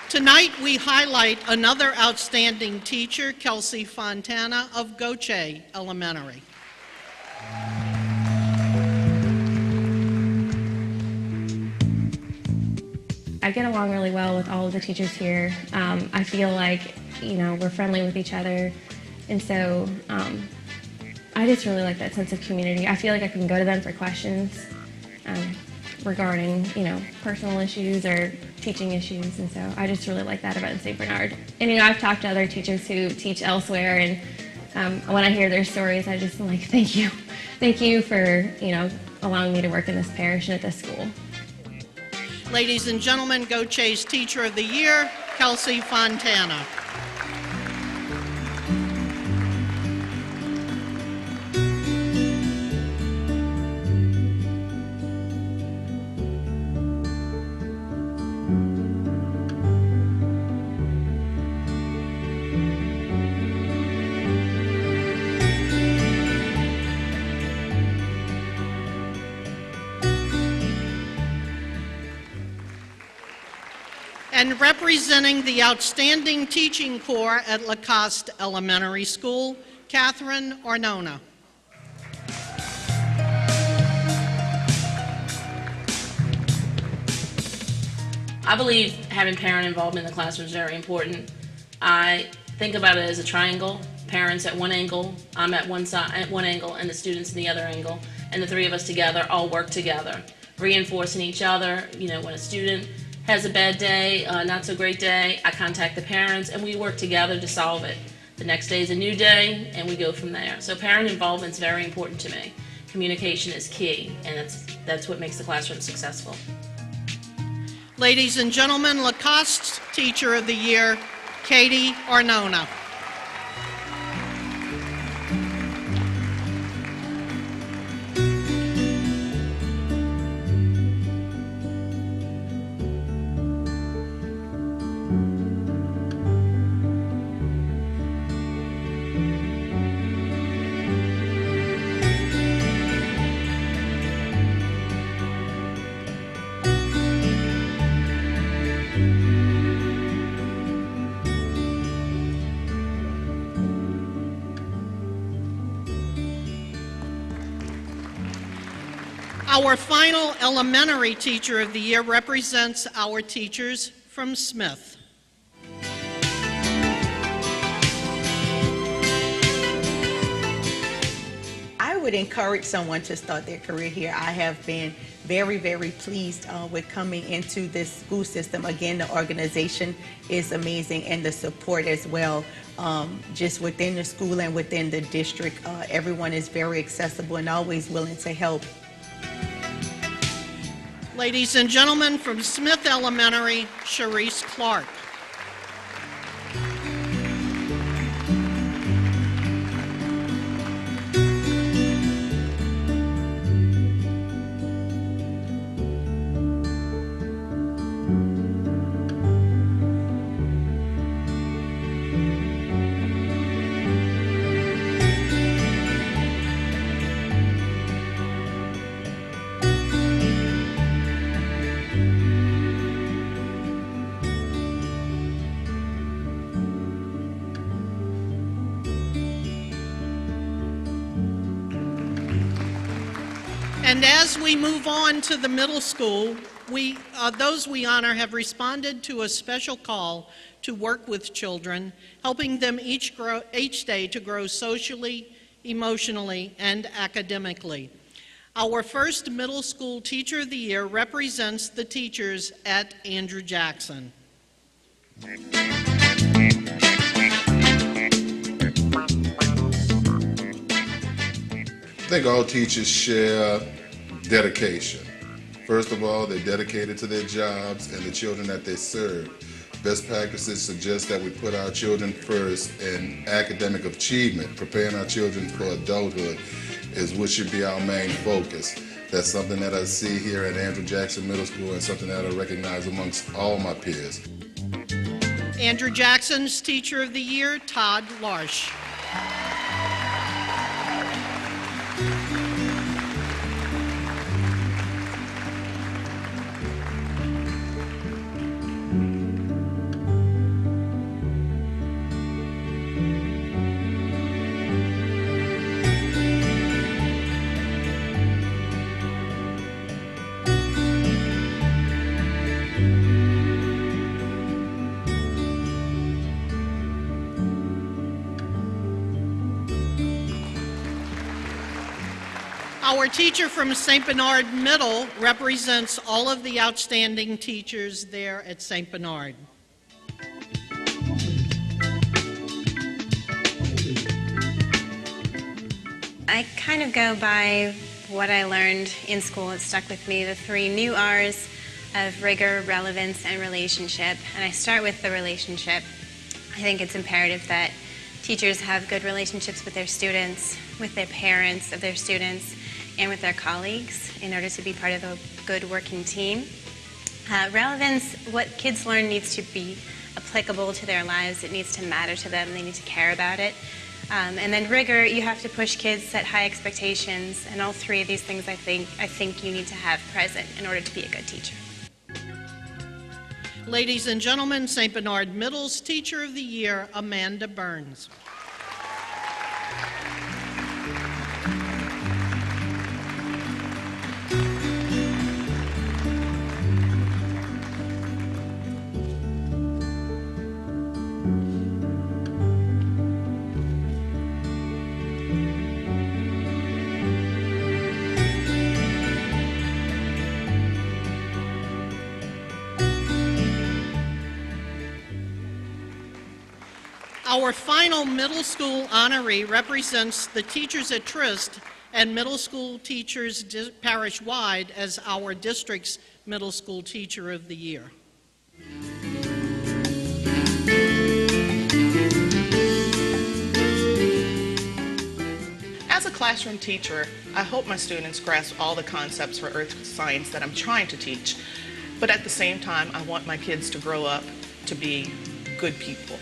Tonight, we highlight another outstanding teacher, Kelsey Fontana of Goche Elementary. I get along really well with all of the teachers here. I feel like, we're friendly with each other. And so I just really like that sense of community. I feel like I can go to them for questions regarding, personal issues or teaching issues. And so I just really like that about St. Bernard. And, I've talked to other teachers who teach elsewhere. And when I hear their stories, I just am like, thank you. Thank you for, allowing me to work in this parish and at this school. Ladies and gentlemen, Goche's Teacher of the Year, Kelsey Fontana. And representing the outstanding teaching corps at Lacoste Elementary School, Catherine Arnona. I believe having parent involvement in the classroom is very important. I think about it as a triangle. Parents at one angle, I'm at one side, at one angle, and the students in the other angle. and the three of us together all work together, reinforcing each other. You know, when a student has a bad day, not so great day, I contact the parents and we work together to solve it. The next day is a new day and we go from there. So parent involvement is very important to me. Communication is key, and that's what makes the classroom successful. Ladies and gentlemen, Lacoste Teacher of the Year, Katie Arnona. Our final Elementary Teacher of the Year represents our teachers from Smith. I would encourage someone to start their career here. I have been very, very pleased with coming into this school system. Again, the organization is amazing and the support as well. Just within the school and within the district, everyone is very accessible and always willing to help. Ladies and gentlemen, from Smith Elementary, Sharice Clark. And as we move on to the middle school, those we honor have responded to a special call to work with children, helping them each day to grow socially, emotionally, and academically. Our first middle school Teacher of the Year represents the teachers at Andrew Jackson. I think all teachers share dedication. First of all, they're dedicated to their jobs and the children that they serve. Best practices suggest that we put our children first, and academic achievement, preparing our children for adulthood, is what should be our main focus. That's something that I see here at Andrew Jackson Middle School and something that I recognize amongst all my peers. Andrew Jackson's Teacher of the Year, Todd Larsh. Our teacher from St. Bernard Middle represents all of the outstanding teachers there at St. Bernard. I kind of go by what I learned in school. It stuck with me, the 3 new R's of rigor, relevance, and relationship. And I start with the relationship. I think it's imperative that teachers have good relationships with their students, with their parents of their students, and with their colleagues in order to be part of a good working team. Relevance, what kids learn needs to be applicable to their lives. It needs to matter to them. They need to care about it. And then rigor, you have to push kids, set high expectations, and all 3 of these things I think you need to have present in order to be a good teacher. Ladies and gentlemen, St. Bernard Middle's Teacher of the Year, Amanda Burns. Our final middle school honoree represents the teachers at Trist and middle school teachers parish-wide as our district's Middle School Teacher of the Year. As a classroom teacher, I hope my students grasp all the concepts for earth science that I'm trying to teach, but at the same time, I want my kids to grow up to be good people.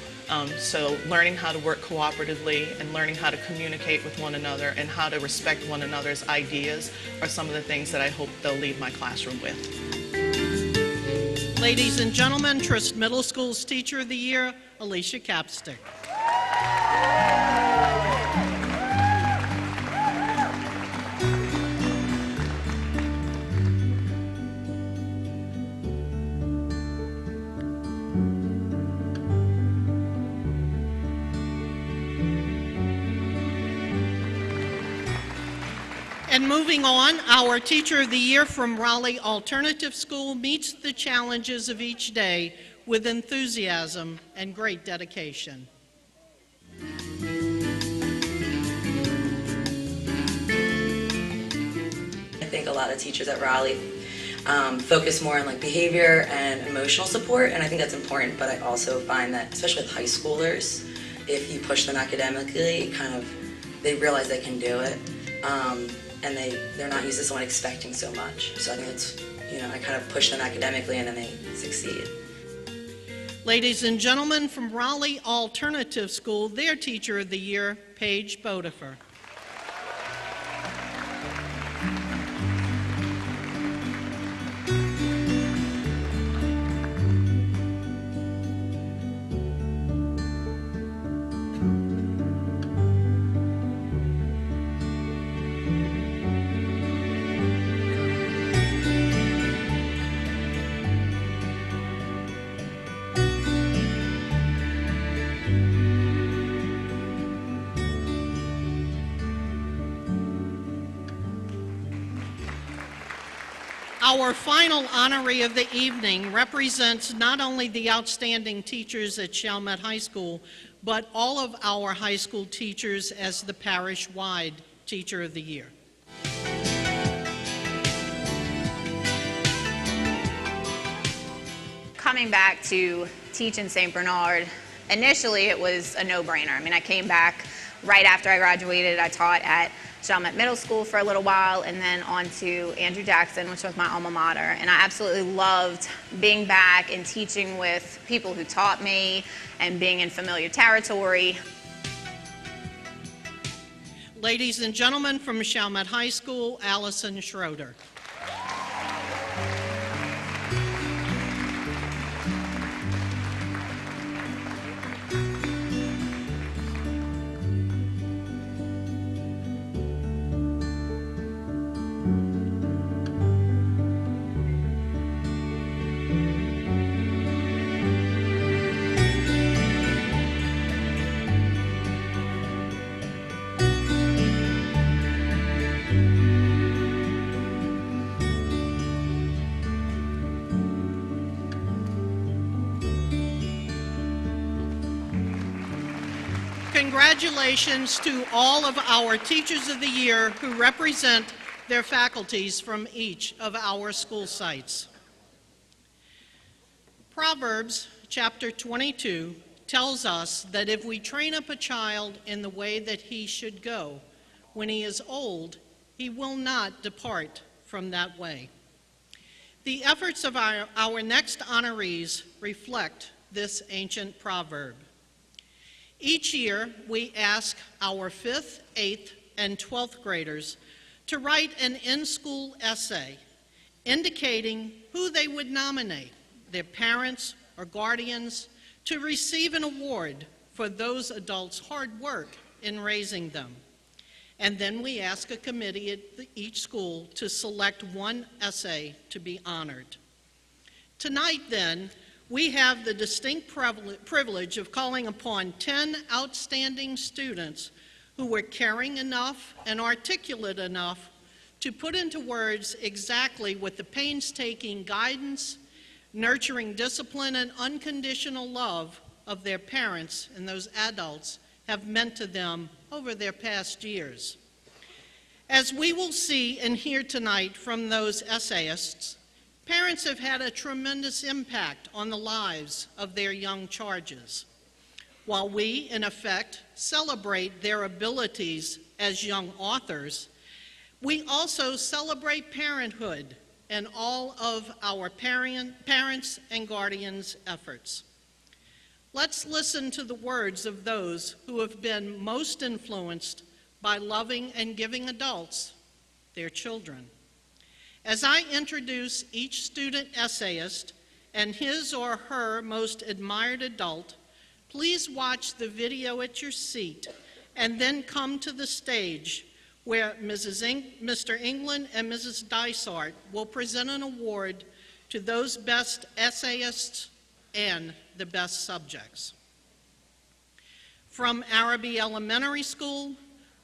So learning how to work cooperatively and learning how to communicate with one another and how to respect one another's ideas are some of the things that I hope they'll leave my classroom with. Ladies and gentlemen, Trist Middle School's Teacher of the Year, Alicia Capstick. And moving on, our Teacher of the Year from Raleigh Alternative School meets the challenges of each day with enthusiasm and great dedication. I think a lot of teachers at Raleigh focus more on like behavior and emotional support, and I think that's important, but I also find that, especially with high schoolers, if you push them academically, they realize they can do it. And they're not used to someone expecting so much. So I think it's, I kind of push them academically and then they succeed. Ladies and gentlemen, from Raleigh Alternative School, their Teacher of the Year, Paige Bodefer. Our final honoree of the evening represents not only the outstanding teachers at Chalmette High School, but all of our high school teachers as the parish-wide Teacher of the Year. Coming back to teach in St. Bernard, initially it was a no-brainer. I mean, I came back right after I graduated. I taught at Chalmette Middle School for a little while and then on to Andrew Jackson, which was my alma mater. And I absolutely loved being back and teaching with people who taught me and being in familiar territory. Ladies and gentlemen, from Chalmette High School, Allison Schroeder. Congratulations to all of our Teachers of the Year who represent their faculties from each of our school sites. Proverbs chapter 22 tells us that if we train up a child in the way that he should go, when he is old, he will not depart from that way. The efforts of our next honorees reflect this ancient proverb. Each year, we ask our 5th, 8th, and 12th graders to write an in-school essay indicating who they would nominate, their parents or guardians, to receive an award for those adults' hard work in raising them. And then we ask a committee at each school to select one essay to be honored. Tonight, then, we have the distinct privilege of calling upon 10 outstanding students who were caring enough and articulate enough to put into words exactly what the painstaking guidance, nurturing discipline, and unconditional love of their parents and those adults have meant to them over their past years. As we will see and hear tonight from those essayists, parents have had a tremendous impact on the lives of their young charges. While we, in effect, celebrate their abilities as young authors, we also celebrate parenthood and all of our parents and guardians' efforts. Let's listen to the words of those who have been most influenced by loving and giving adults, their children. As I introduce each student essayist and his or her most admired adult, please watch the video at your seat and then come to the stage where Mr. England and Mrs. Dysart will present an award to those best essayists and the best subjects. From Arabi Elementary School,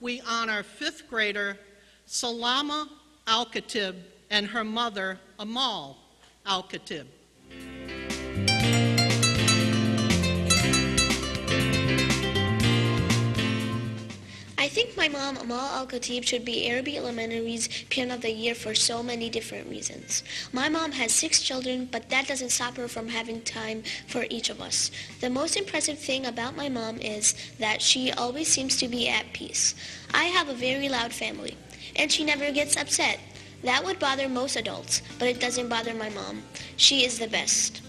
we honor 5th grader Salama Al-Khatib and her mother, Amal Al-Khatib. I think my mom, Amal Al-Khatib, should be Arabi Elementary's Parent of the Year for so many different reasons. My mom has 6 children, but that doesn't stop her from having time for each of us. The most impressive thing about my mom is that she always seems to be at peace. I have a very loud family, and she never gets upset. That would bother most adults, but it doesn't bother my mom. She is the best.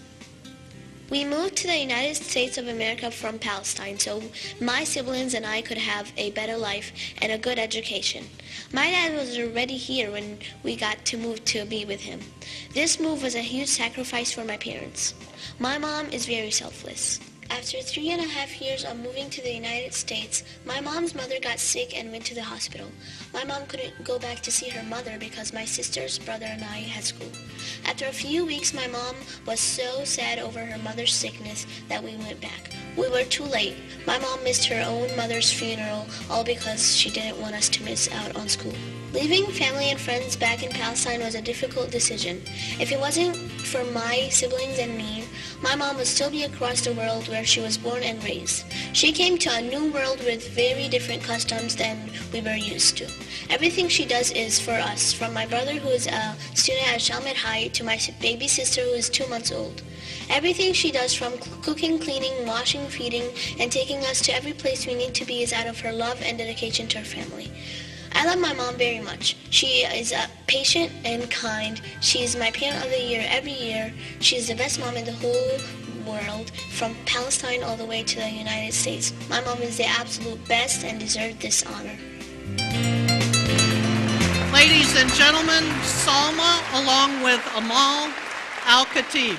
We moved to the United States of America from Palestine so my siblings and I could have a better life and a good education. My dad was already here when we got to move to be with him. This move was a huge sacrifice for my parents. My mom is very selfless. After 3.5 years of moving to the United States, my mom's mother got sick and went to the hospital. My mom couldn't go back to see her mother because my sister's brother and I had school. After a few weeks, my mom was so sad over her mother's sickness that we went back. We were too late. My mom missed her own mother's funeral, all because she didn't want us to miss out on school. Leaving family and friends back in Palestine was a difficult decision. If it wasn't for my siblings and me, my mom would still be across the world where she was born and raised. She came to a new world with very different customs than we were used to. Everything she does is for us, from my brother who is a student at Chalmette High to my baby sister who is 2 months old. Everything she does, from cooking, cleaning, washing, feeding, and taking us to every place we need to be, is out of her love and dedication to her family. I love my mom very much. She is patient and kind. She is my Parent of the Year every year. She is the best mom in the whole world, from Palestine all the way to the United States. My mom is the absolute best and deserves this honor. Ladies and gentlemen, Salma along with Amal Al-Khatib.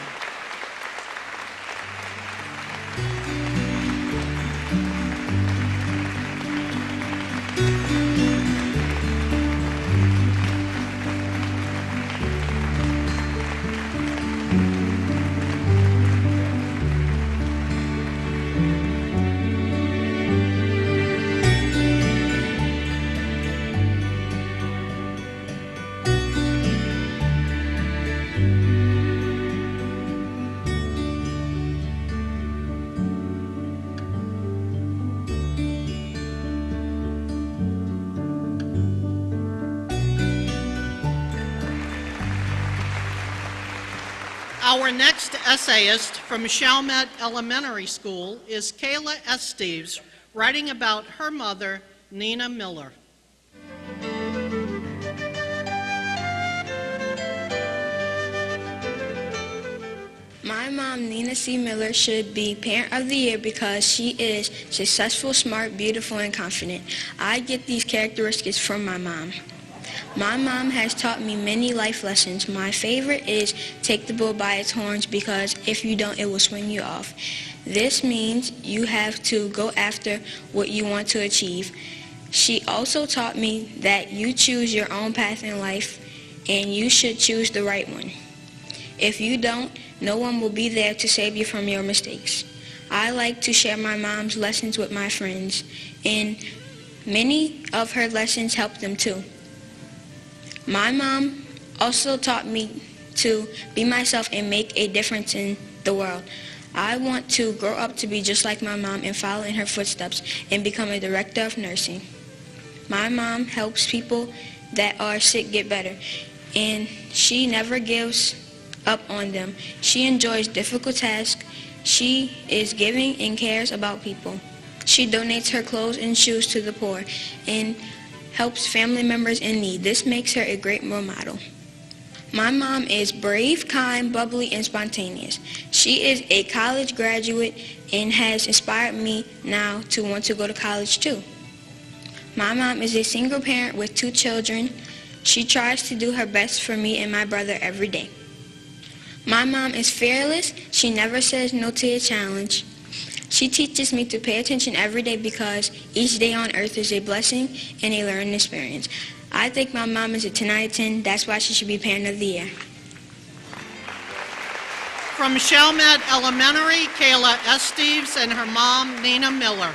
Our next essayist from Chalmette Elementary School is Kayla Esteves, writing about her mother, Nina Miller. My mom, Nina C. Miller, should be Parent of the Year because she is successful, smart, beautiful, and confident. I get these characteristics from my mom. My mom has taught me many life lessons. My favorite is take the bull by its horns because if you don't, it will swing you off. This means you have to go after what you want to achieve. She also taught me that you choose your own path in life and you should choose the right one. If you don't, no one will be there to save you from your mistakes. I like to share my mom's lessons with my friends, and many of her lessons help them too. My mom also taught me to be myself and make a difference in the world. I want to grow up to be just like my mom and follow in her footsteps and become a director of nursing. My mom helps people that are sick get better, and she never gives up on them. She enjoys difficult tasks. She is giving and cares about people. She donates her clothes and shoes to the poor and helps family members in need. This makes her a great role model. My mom is brave, kind, bubbly, and spontaneous. She is a college graduate and has inspired me now to want to go to college too. My mom is a single parent with 2 children. She tries to do her best for me and my brother every day. My mom is fearless. She never says no to a challenge. She teaches me to pay attention every day because each day on earth is a blessing and a learning experience. I think my mom is a 10 out of 10. That's why she should be Parent of the Year. From Chalmette Elementary, Kayla Esteves and her mom, Nina Miller.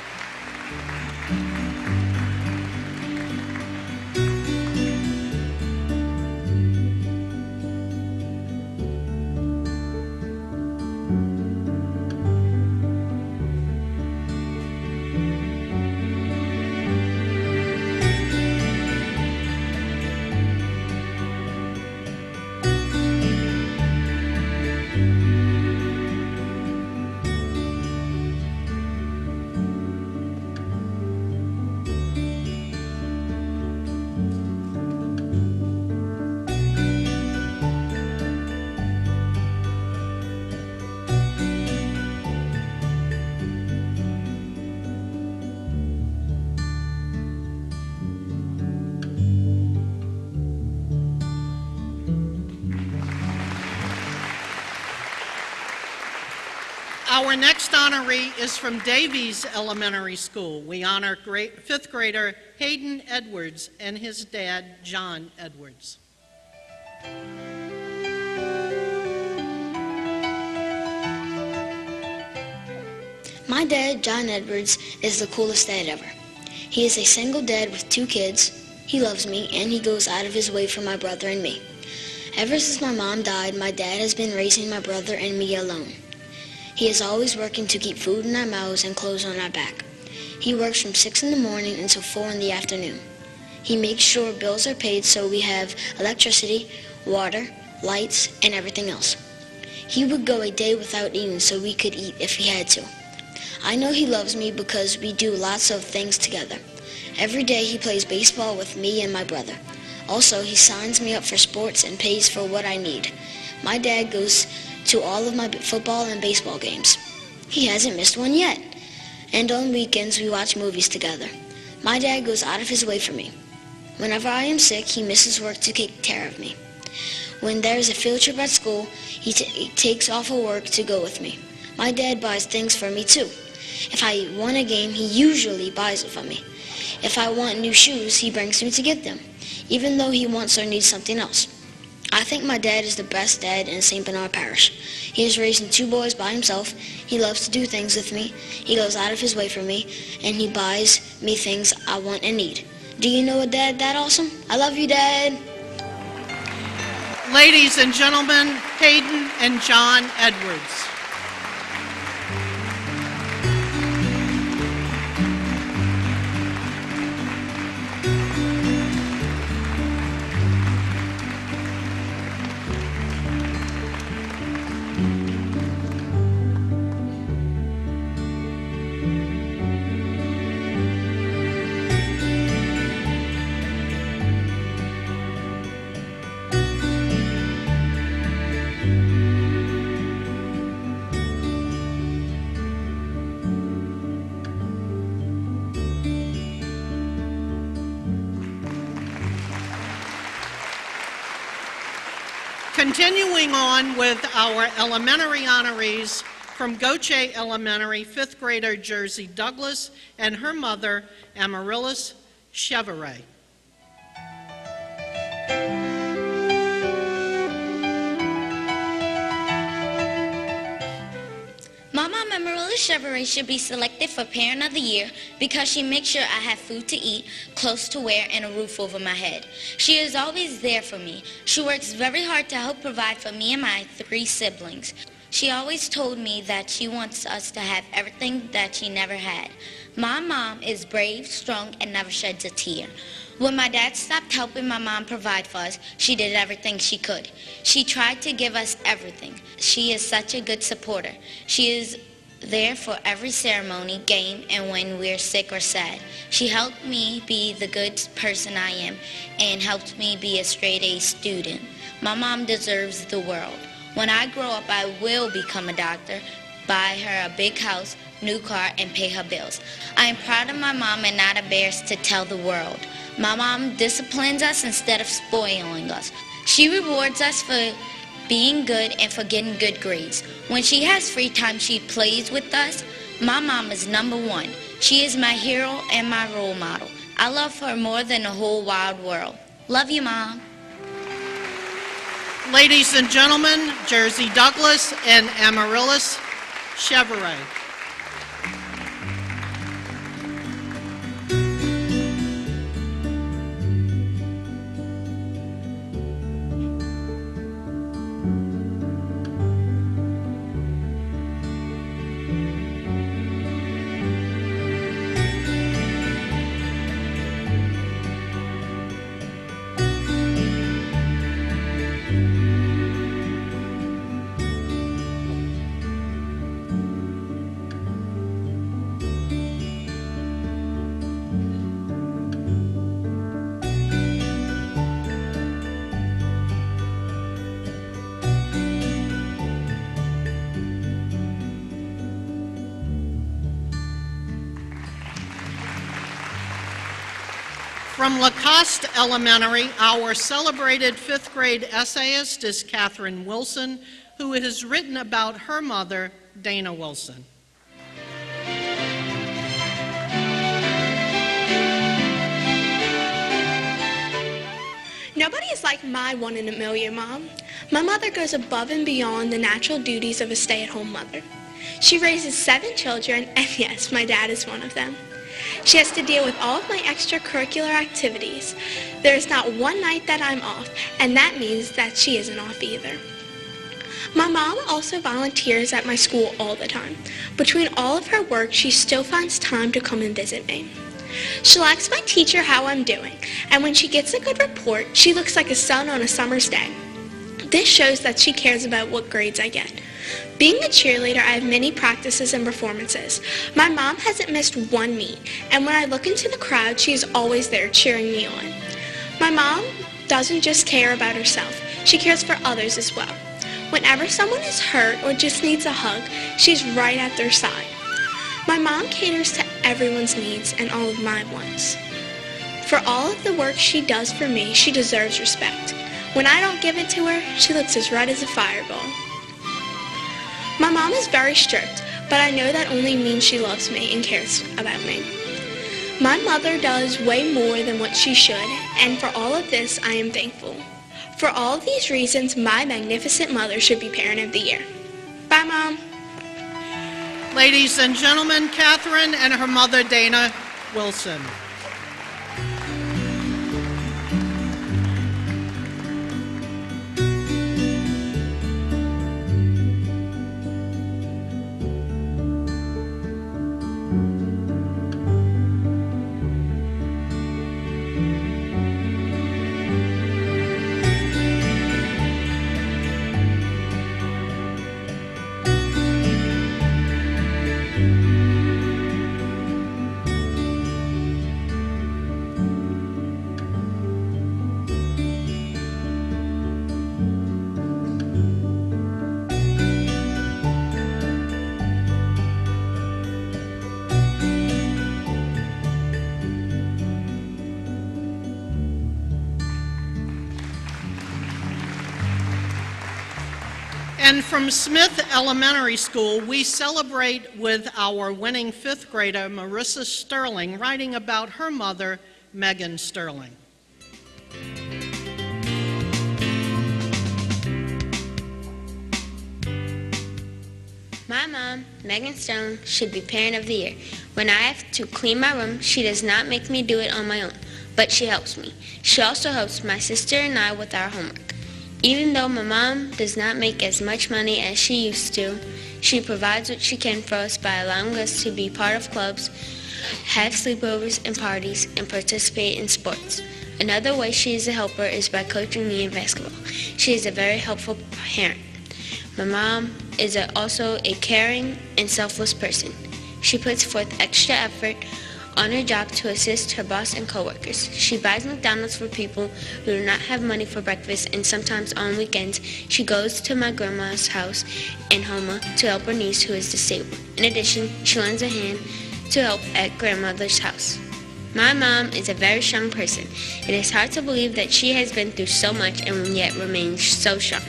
Our next honoree is from Davies Elementary School. We honor 5th grader Hayden Edwards and his dad, John Edwards. My dad, John Edwards, is the coolest dad ever. He is a single dad with 2 kids. He loves me, and he goes out of his way for my brother and me. Ever since my mom died, my dad has been raising my brother and me alone. He is always working to keep food in our mouths and clothes on our back. He works from 6 in the morning until 4 in the afternoon. He makes sure bills are paid so we have electricity, water, lights, and everything else. He would go a day without eating so we could eat if he had to. I know he loves me because we do lots of things together. Every day he plays baseball with me and my brother. Also, he signs me up for sports and pays for what I need. My dad goes to all of my football and baseball games. He hasn't missed one yet. And on weekends, we watch movies together. My dad goes out of his way for me. Whenever I am sick, he misses work to take care of me. When there is a field trip at school, he takes off of work to go with me. My dad buys things for me too. If I want a game, he usually buys it for me. If I want new shoes, he brings me to get them, even though he wants or needs something else. I think my dad is the best dad in St. Bernard Parish. He is raising 2 boys by himself. He loves to do things with me. He goes out of his way for me, and he buys me things I want and need. Do you know a dad that awesome? I love you, Dad. Ladies and gentlemen, Hayden and John Edwards. Continuing on with our elementary honorees, from Goche Elementary, 5th grader Jersey Douglas and her mother, Amaryllis Chevrolet. My mom, Amaryllis Chevrolet, should be selected for Parent of the Year because she makes sure I have food to eat, clothes to wear, and a roof over my head. She is always there for me. She works very hard to help provide for me and my 3 siblings. She always told me that she wants us to have everything that she never had. My mom is brave, strong, and never sheds a tear. When my dad stopped helping my mom provide for us, she did everything she could. She tried to give us everything. She is such a good supporter. She is there for every ceremony, game, and when we're sick or sad. She helped me be the good person I am and helped me be a straight-A student. My mom deserves the world. When I grow up, I will become a doctor, buy her a big house, new car, and pay her bills. I am proud of my mom and not embarrassed to tell the world. My mom disciplines us instead of spoiling us. She rewards us for being good and for getting good grades. When she has free time, she plays with us. My mom is number one. She is my hero and my role model. I love her more than the whole wide world. Love you, Mom. Ladies and gentlemen, Jersey Douglas and Amaryllis Chevrolet. From Lacoste Elementary, our celebrated fifth grade essayist is Catherine Wilson, who has written about her mother, Dana Wilson. Nobody is like my one in a million mom. My mother goes above and beyond the natural duties of a stay-at-home mother. She raises 7 children, and yes, my dad is one of them. She has to deal with all of my extracurricular activities. There is not one night that I'm off, and that means that she isn't off either. My mom also volunteers at my school all the time. Between all of her work, she still finds time to come and visit me. She'll ask my teacher how I'm doing, and when she gets a good report, she looks like a sun on a summer's day. This shows that she cares about what grades I get. Being a cheerleader, I have many practices and performances. My mom hasn't missed one meet, and when I look into the crowd, she is always there cheering me on. My mom doesn't just care about herself, she cares for others as well. Whenever someone is hurt or just needs a hug, she's right at their side. My mom caters to everyone's needs and all of my wants. For all of the work she does for me, she deserves respect. When I don't give it to her, she looks as red as a fireball. My mom is very strict, but I know that only means she loves me and cares about me. My mother does way more than what she should, and for all of this, I am thankful. For all of these reasons, my magnificent mother should be Parent of the Year. Bye, Mom. Ladies and gentlemen, Catherine and her mother, Dana Wilson. And from Smith Elementary School, we celebrate with our winning fifth grader, Marissa Sterling, writing about her mother, Megan Sterling. My mom, Megan Sterling, should be Parent of the Year. When I have to clean my room, she does not make me do it on my own, but she helps me. She also helps my sister and I with our homework. Even though my mom does not make as much money as she used to, she provides what she can for us by allowing us to be part of clubs, have sleepovers and parties, and participate in sports. Another way she is a helper is by coaching me in basketball. She is a very helpful parent. My mom is also a caring and selfless person. She puts forth extra effort on her job to assist her boss and coworkers. She buys McDonald's for people who do not have money for breakfast, and sometimes on weekends she goes to my grandma's house in Houma to help her niece who is disabled. In addition, she lends a hand to help at grandmother's house. My mom is a very strong person. It is hard to believe that she has been through so much and yet remains so strong.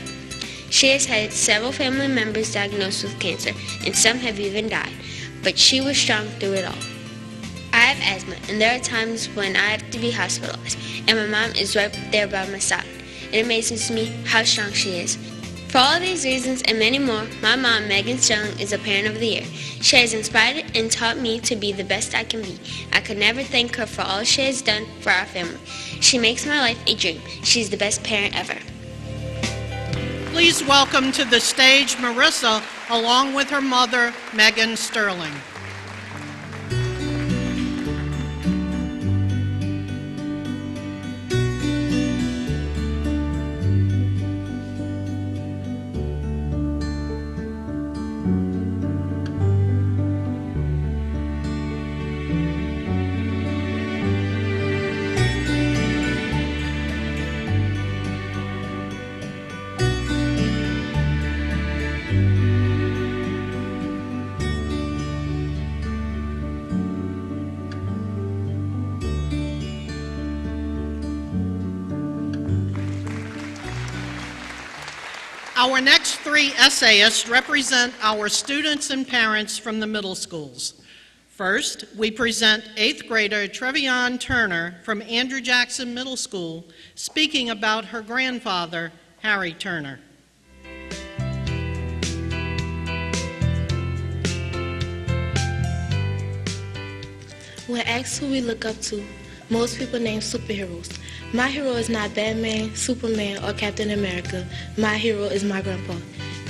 She has had several family members diagnosed with cancer, and some have even died, but she was strong through it all. I have asthma, and there are times when I have to be hospitalized, and my mom is right there by my side. It amazes me how strong she is. For all these reasons and many more, my mom, Megan Sterling, is a Parent of the Year. She has inspired and taught me to be the best I can be. I could never thank her for all she has done for our family. She makes my life a dream. She's the best parent ever. Please welcome to the stage Marissa, along with her mother, Megan Sterling. Our next three essayists represent our students and parents from the middle schools. First, we present 8th grader Trevion Turner from Andrew Jackson Middle School, speaking about her grandfather, Harry Turner. When asked who we look up to, most people name superheroes. My hero is not Batman, Superman, or Captain America. My hero is my grandpa.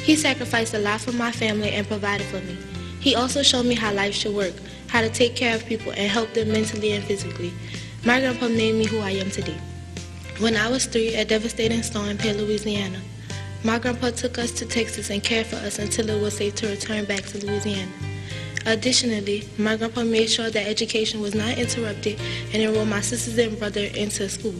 He sacrificed a lot for my family and provided for me. He also showed me how life should work, how to take care of people and help them mentally and physically. My grandpa made me who I am today. When I was 3, a devastating storm hit Louisiana. My grandpa took us to Texas and cared for us until it was safe to return back to Louisiana. Additionally, my grandpa made sure that education was not interrupted and enrolled my sisters and brother into school.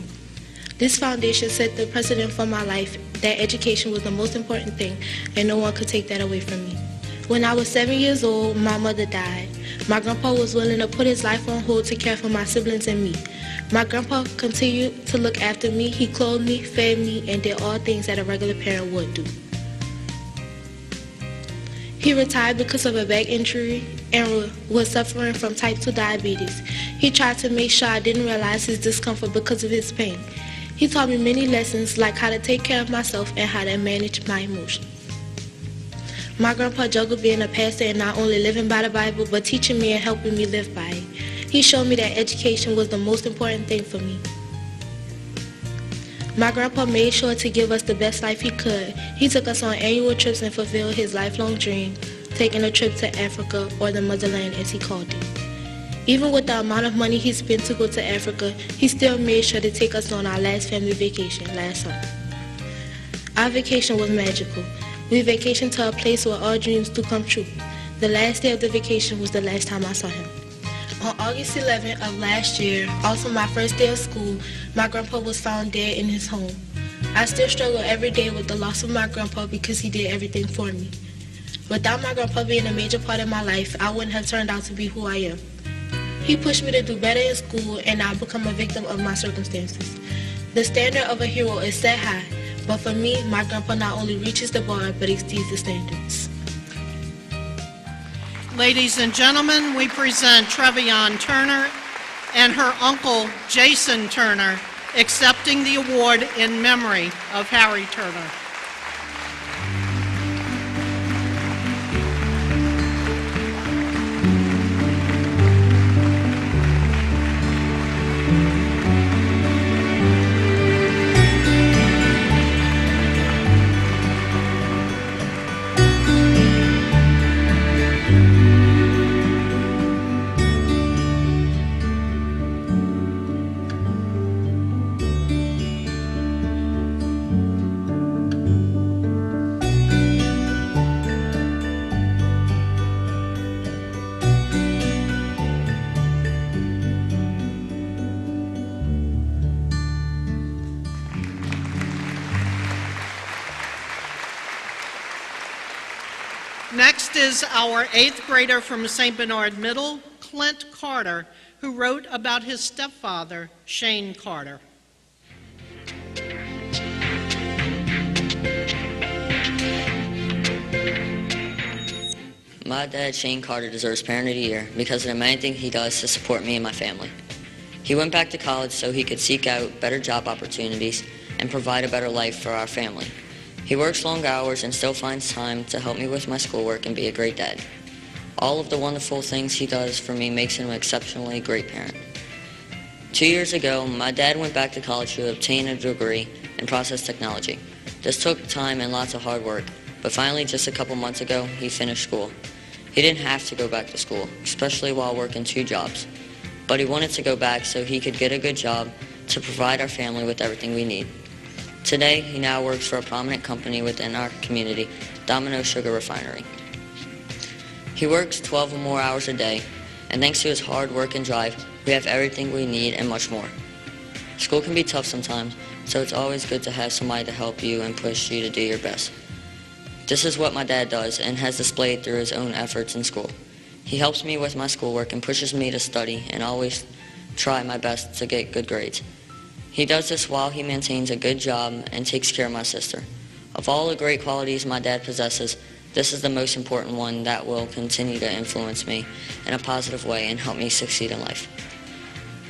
This foundation set the precedent for my life that education was the most important thing and no one could take that away from me. When I was 7 years old, my mother died. My grandpa was willing to put his life on hold to care for my siblings and me. My grandpa continued to look after me. He clothed me, fed me, and did all things that a regular parent would do. He retired because of a back injury and was suffering from type 2 diabetes. He tried to make sure I didn't realize his discomfort because of his pain. He taught me many lessons like how to take care of myself and how to manage my emotions. My grandpa juggled being a pastor and not only living by the Bible, but teaching me and helping me live by it. He showed me that education was the most important thing for me. My grandpa made sure to give us the best life he could. He took us on annual trips and fulfilled his lifelong dream, taking a trip to Africa, or the motherland as he called it. Even with the amount of money he spent to go to Africa, he still made sure to take us on our last family vacation last summer. Our vacation was magical. We vacationed to a place where all dreams do come true. The last day of the vacation was the last time I saw him. On August 11th of last year, also my first day of school, my grandpa was found dead in his home. I still struggle every day with the loss of my grandpa because he did everything for me. Without my grandpa being a major part of my life, I wouldn't have turned out to be who I am. He pushed me to do better in school, and I've become a victim of my circumstances. The standard of a hero is set high, but for me, my grandpa not only reaches the bar, but exceeds the standards. Ladies and gentlemen, we present Trevion Turner and her uncle, Jason Turner, accepting the award in memory of Harry Turner. Next is our 8th grader from St. Bernard Middle, Clint Carter, who wrote about his stepfather, Shane Carter. My dad, Shane Carter, deserves Parent of the Year because of the many things he does to support me and my family. He went back to college so he could seek out better job opportunities and provide a better life for our family. He works long hours and still finds time to help me with my schoolwork and be a great dad. All of the wonderful things he does for me makes him an exceptionally great parent. 2 years ago, my dad went back to college to obtain a degree in process technology. This took time and lots of hard work, but finally just a couple months ago, he finished school. He didn't have to go back to school, especially while working 2 jobs, but he wanted to go back so he could get a good job to provide our family with everything we need. Today, he now works for a prominent company within our community, Domino Sugar Refinery. He works 12 or more hours a day, and thanks to his hard work and drive, we have everything we need and much more. School can be tough sometimes, so it's always good to have somebody to help you and push you to do your best. This is what my dad does and has displayed through his own efforts in school. He helps me with my schoolwork and pushes me to study and always try my best to get good grades. He does this while he maintains a good job and takes care of my sister. Of all the great qualities my dad possesses, this is the most important one that will continue to influence me in a positive way and help me succeed in life.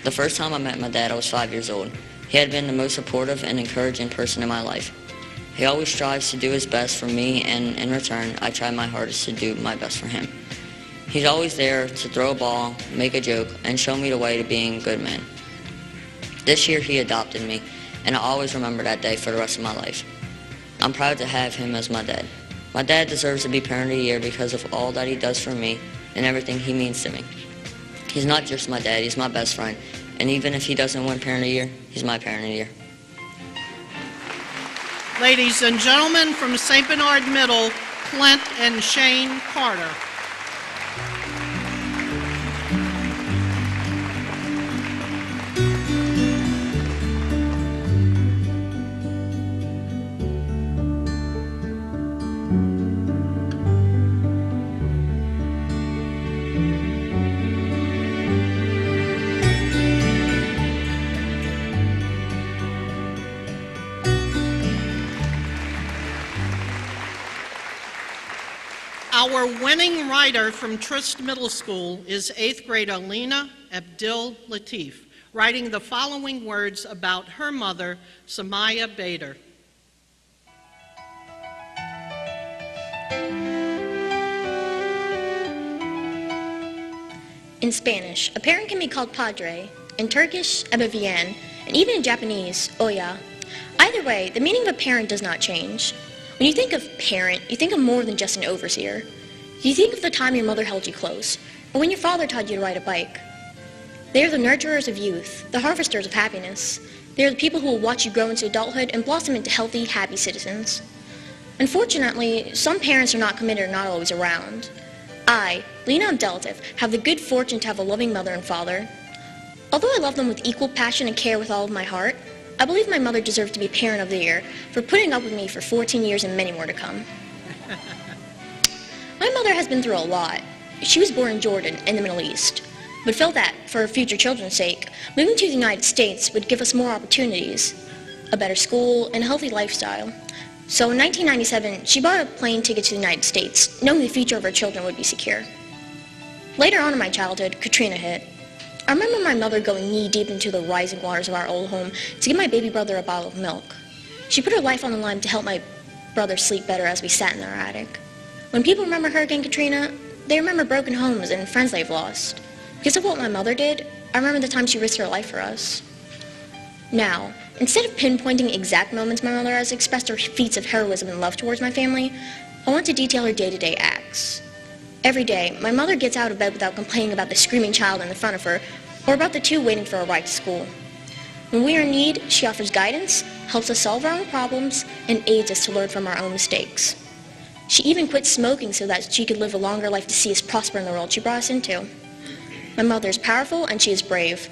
The first time I met my dad, I was 5 years old. He had been the most supportive and encouraging person in my life. He always strives to do his best for me, and in return, I try my hardest to do my best for him. He's always there to throw a ball, make a joke, and show me the way to being a good man. This year he adopted me, and I'll always remember that day for the rest of my life. I'm proud to have him as my dad. My dad deserves to be Parent of the Year because of all that he does for me and everything he means to me. He's not just my dad, he's my best friend, and even if he doesn't win Parent of the Year, he's my Parent of the Year. Ladies and gentlemen, from St. Bernard Middle, Clint and Shane Carter. Our winning writer from Trist Middle School is 8th grader Lena Abdil Latif, writing the following words about her mother, Samaya Bader. In Spanish, a parent can be called padre, in Turkish, ebeveyen, and even in Japanese, oya. Either way, the meaning of a parent does not change. When you think of parent, you think of more than just an overseer. You think of the time your mother held you close, or when your father taught you to ride a bike. They are the nurturers of youth, the harvesters of happiness. They are the people who will watch you grow into adulthood and blossom into healthy, happy citizens. Unfortunately, some parents are not committed or not always around. I, Lena Abdelatif, have the good fortune to have a loving mother and father. Although I love them with equal passion and care with all of my heart, I believe my mother deserves to be Parent of the Year for putting up with me for 14 years and many more to come. My mother has been through a lot. She was born in Jordan in the Middle East, but felt that, for her future children's sake, moving to the United States would give us more opportunities, a better school, and a healthy lifestyle. So in 1997, she bought a plane ticket to the United States, knowing the future of her children would be secure. Later on in my childhood, Katrina hit. I remember my mother going knee-deep into the rising waters of our old home to give my baby brother a bottle of milk. She put her life on the line to help my brother sleep better as we sat in our attic. When people remember Hurricane Katrina, they remember broken homes and friends they've lost. Because of what my mother did, I remember the time she risked her life for us. Now, instead of pinpointing exact moments my mother has expressed her feats of heroism and love towards my family, I want to detail her day-to-day acts. Every day, my mother gets out of bed without complaining about the screaming child in the front of her or about the two waiting for a ride to school. When we are in need, she offers guidance, helps us solve our own problems, and aids us to learn from our own mistakes. She even quit smoking so that she could live a longer life to see us prosper in the world she brought us into. My mother is powerful and she is brave.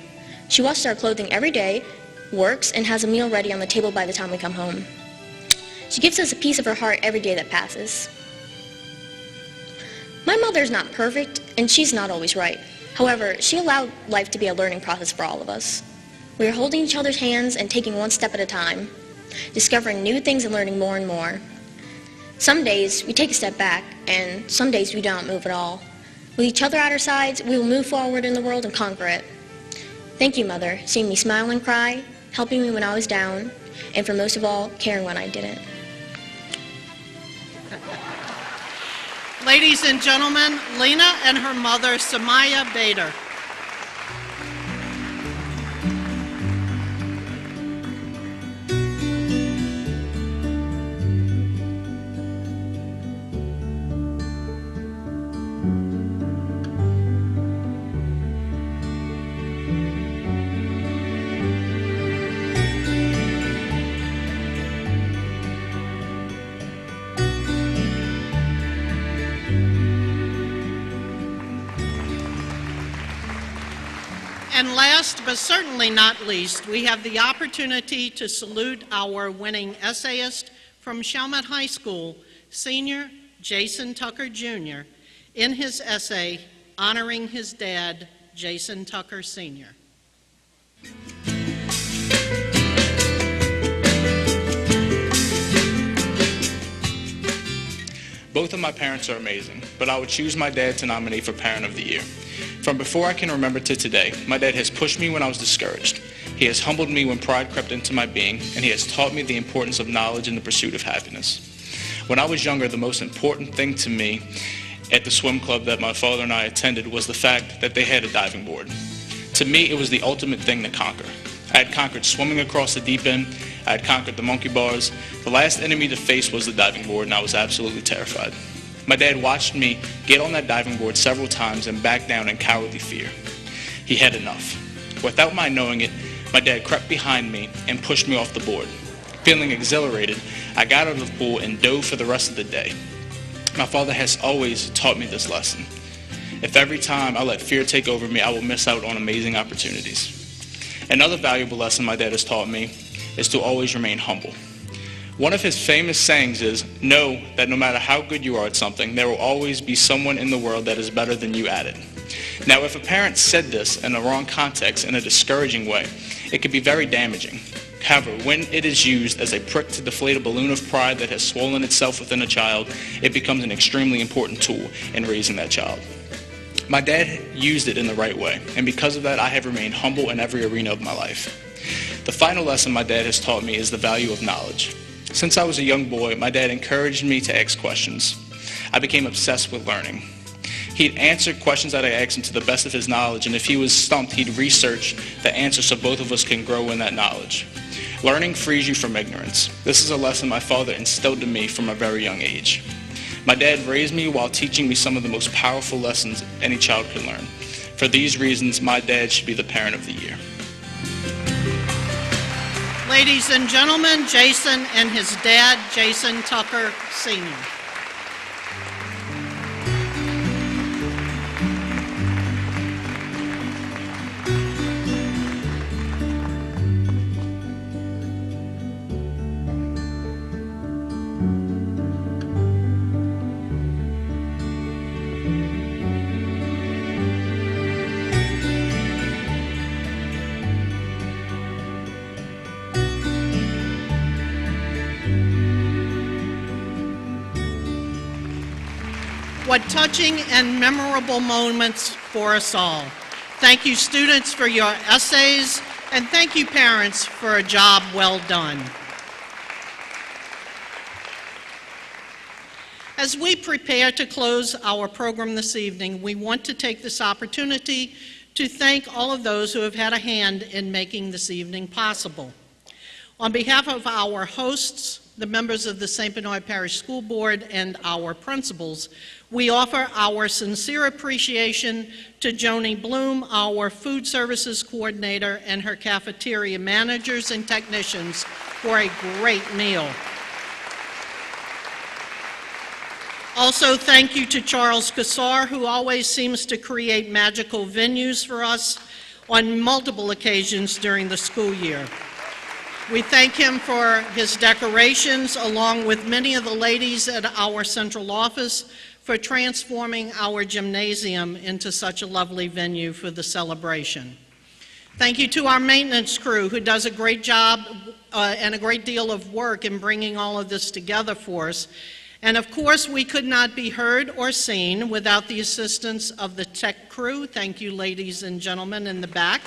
She washes our clothing every day, works, and has a meal ready on the table by the time we come home. She gives us a piece of her heart every day that passes. My mother's not perfect, and she's not always right. However, she allowed life to be a learning process for all of us. We are holding each other's hands and taking one step at a time, discovering new things and learning more and more. Some days we take a step back, and some days we don't move at all. With each other at our sides, we will move forward in the world and conquer it. Thank you, Mother, seeing me smile and cry, helping me when I was down, and for most of all, caring when I didn't. Ladies and gentlemen, Lena and her mother, Samaya Bader. And last but certainly not least, we have the opportunity to salute our winning essayist from Chalmette High School, senior Jason Tucker Jr., in his essay honoring his dad, Jason Tucker Sr. Both of my parents are amazing, but I would choose my dad to nominate for Parent of the Year. From before I can remember to today, my dad has pushed me when I was discouraged. He has humbled me when pride crept into my being, and he has taught me the importance of knowledge in the pursuit of happiness. When I was younger, the most important thing to me at the swim club that my father and I attended was the fact that they had a diving board. To me, it was the ultimate thing to conquer. I had conquered swimming across the deep end. I had conquered the monkey bars. The last enemy to face was the diving board, and I was absolutely terrified. My dad watched me get on that diving board several times and back down in cowardly fear. He had enough. Without my knowing it, my dad crept behind me and pushed me off the board. Feeling exhilarated, I got out of the pool and dove for the rest of the day. My father has always taught me this lesson. If every time I let fear take over me, I will miss out on amazing opportunities. Another valuable lesson my dad has taught me is to always remain humble. One of his famous sayings is, know that no matter how good you are at something, there will always be someone in the world that is better than you at it. Now, if a parent said this in the wrong context, in a discouraging way, it could be very damaging. However, when it is used as a prick to deflate a balloon of pride that has swollen itself within a child, it becomes an extremely important tool in raising that child. My dad used it in the right way, and because of that, I have remained humble in every arena of my life. The final lesson my dad has taught me is the value of knowledge. Since I was a young boy, my dad encouraged me to ask questions. I became obsessed with learning. He'd answer questions that I asked him to the best of his knowledge, and if he was stumped, he'd research the answer so both of us can grow in that knowledge. Learning frees you from ignorance. This is a lesson my father instilled in me from a very young age. My dad raised me while teaching me some of the most powerful lessons any child can learn. For these reasons, my dad should be the Parent of the Year. Ladies and gentlemen, Jason and his dad, Jason Tucker Sr. What touching and memorable moments for us all. Thank you, students, for your essays, and thank you, parents, for a job well done. As we prepare to close our program this evening, we want to take this opportunity to thank all of those who have had a hand in making this evening possible. On behalf of our hosts, the members of the St. Bernard Parish School Board, and our principals, we offer our sincere appreciation to Joni Bloom, our food services coordinator, and her cafeteria managers and technicians for a great meal. Also, thank you to Charles Kassar, who always seems to create magical venues for us on multiple occasions during the school year. We thank him for his decorations, along with many of the ladies at our central office, for transforming our gymnasium into such a lovely venue for the celebration. Thank you to our maintenance crew who does a great job and a great deal of work in bringing all of this together for us. And of course, we could not be heard or seen without the assistance of the tech crew. Thank you, ladies and gentlemen in the back.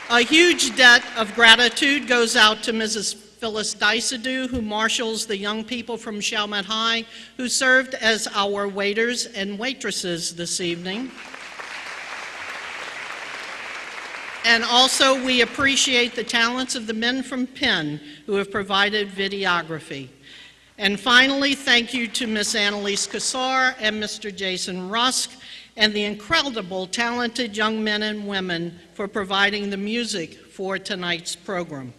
A huge debt of gratitude goes out to Mrs. Phyllis Dysadu, who marshals the young people from Chalmette High, who served as our waiters and waitresses this evening. And also, we appreciate the talents of the men from Penn who have provided videography. And finally, thank you to Ms. Annalise Kassar and Mr. Jason Rusk and the incredible, talented young men and women for providing the music for tonight's program.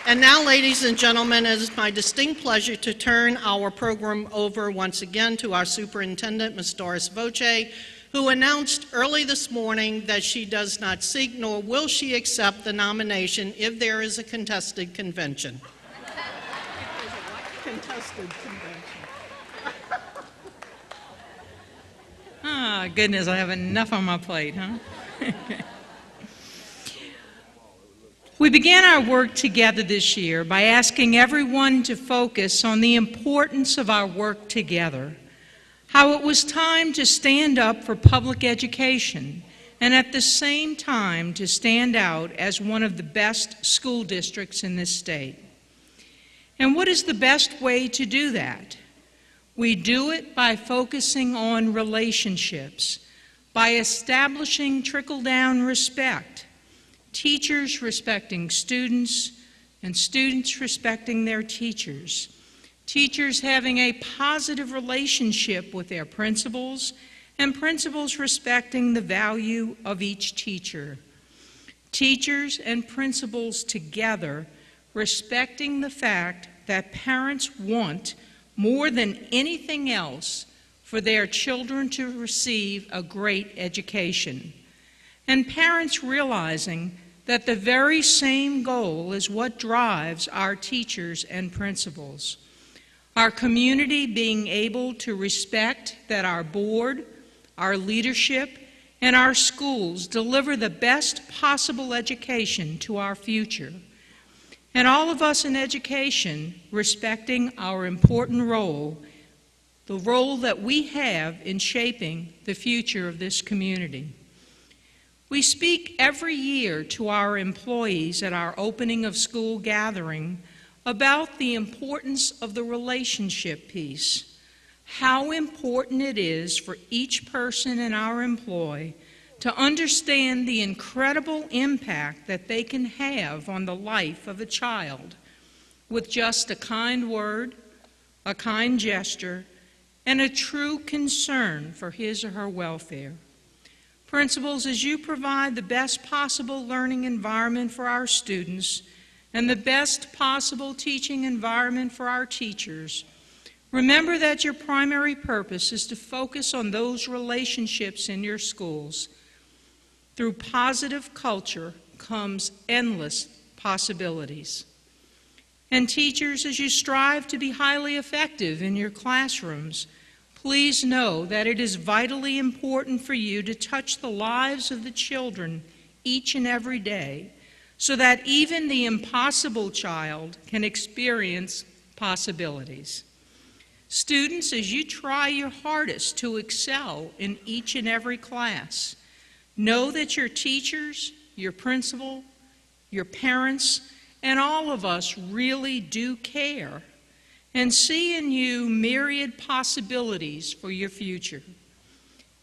And now, ladies and gentlemen, it is my distinct pleasure to turn our program over once again to our superintendent, Ms. Doris Voce, who announced early this morning that she does not seek nor will she accept the nomination if there is a contested convention. Contested convention. Ah, goodness, I have enough on my plate, huh? We began our work together this year by asking everyone to focus on the importance of our work together, how it was time to stand up for public education and at the same time to stand out as one of the best school districts in this state. And what is the best way to do that? We do it by focusing on relationships, by establishing trickle-down respect, teachers respecting students and students respecting their teachers, teachers having a positive relationship with their principals, and principals respecting the value of each teacher. Teachers and principals together respecting the fact that parents want, more than anything else, for their children to receive a great education. And parents realizing that the very same goal is what drives our teachers and principals. Our community being able to respect that our board, our leadership, and our schools deliver the best possible education to our future. And all of us in education respecting our important role, the role that we have in shaping the future of this community. We speak every year to our employees at our opening of school gathering about the importance of the relationship piece, how important it is for each person in our employ to understand the incredible impact that they can have on the life of a child with just a kind word, a kind gesture, and a true concern for his or her welfare. Principals, as you provide the best possible learning environment for our students and the best possible teaching environment for our teachers, remember that your primary purpose is to focus on those relationships in your schools. Through positive culture comes endless possibilities. And teachers, as you strive to be highly effective in your classrooms, please know that it is vitally important for you to touch the lives of the children each and every day, so that even the impossible child can experience possibilities. Students, as you try your hardest to excel in each and every class, know that your teachers, your principal, your parents, and all of us really do care and see in you myriad possibilities for your future.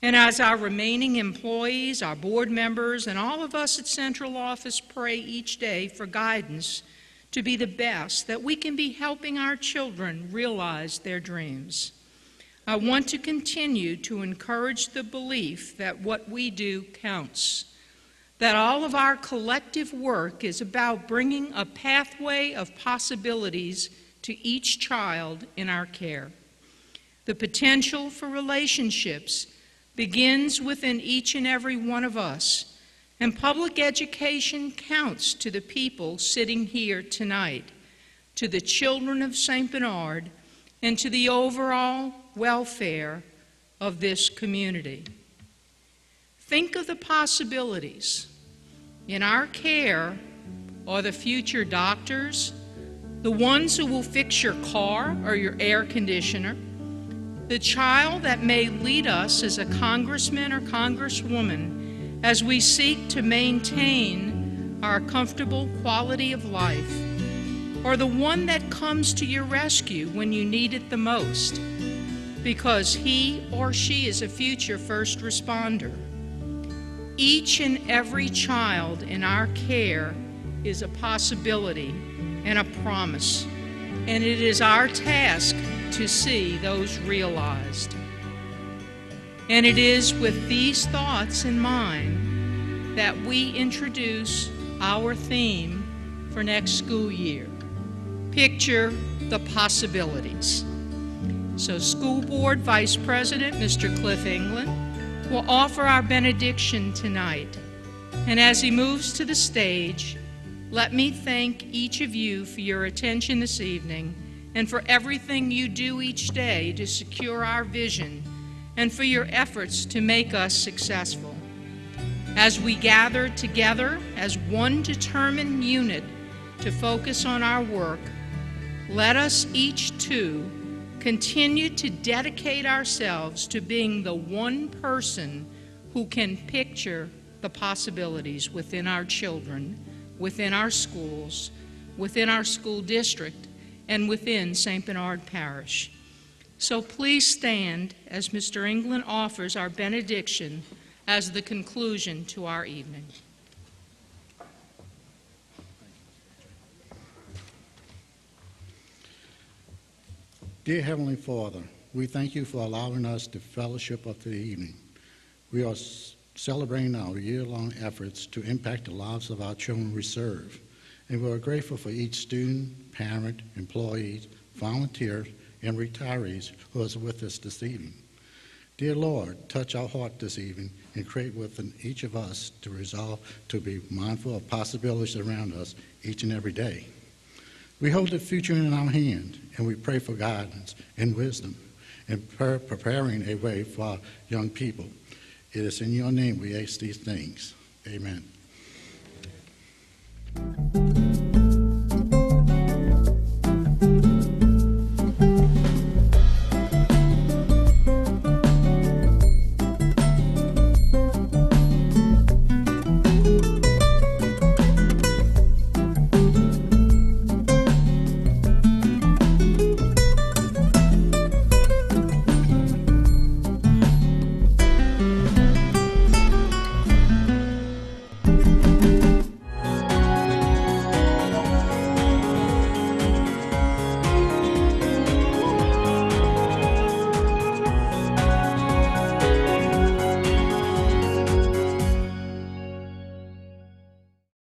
And as our remaining employees, our board members, and all of us at Central Office pray each day for guidance to be the best, that we can be helping our children realize their dreams. I want to continue to encourage the belief that what we do counts, that all of our collective work is about bringing a pathway of possibilities to each child in our care. The potential for relationships begins within each and every one of us, and public education counts to the people sitting here tonight. to the children of St. Bernard and to the overall welfare of this community. Think of the possibilities. In our care are the future doctors, the ones who will fix your car or your air conditioner, the child that may lead us as a congressman or congresswoman as we seek to maintain our comfortable quality of life, or the one that comes to your rescue when you need it the most, because he or she is a future first responder. Each and every child in our care is a possibility and a promise, and it is our task to see those realized. And it is with these thoughts in mind that we introduce our theme for next school year. Picture the possibilities. So School Board Vice President, Mr. Cliff England, will offer our benediction tonight. And as he moves to the stage, let me thank each of you for your attention this evening and for everything you do each day to secure our vision and for your efforts to make us successful. As we gather together as one determined unit to focus on our work, let us each too continue to dedicate ourselves to being the one person who can picture the possibilities within our children, within our schools, within our school district, and within St. Bernard Parish. So please stand as Mr. England offers our benediction as the conclusion to our evening. Dear Heavenly Father, we thank you for allowing us the fellowship of the evening. We are celebrating our year-long efforts to impact the lives of our children we serve, and we are grateful for each student, parent, employees, volunteers, and retirees who is with us this evening. Dear Lord, touch our heart this evening and create within each of us the resolve to be mindful of possibilities around us each and every day. We hold the future in our hand, and we pray for guidance and wisdom in preparing a way for our young people. It is in your name we ask these things. Amen.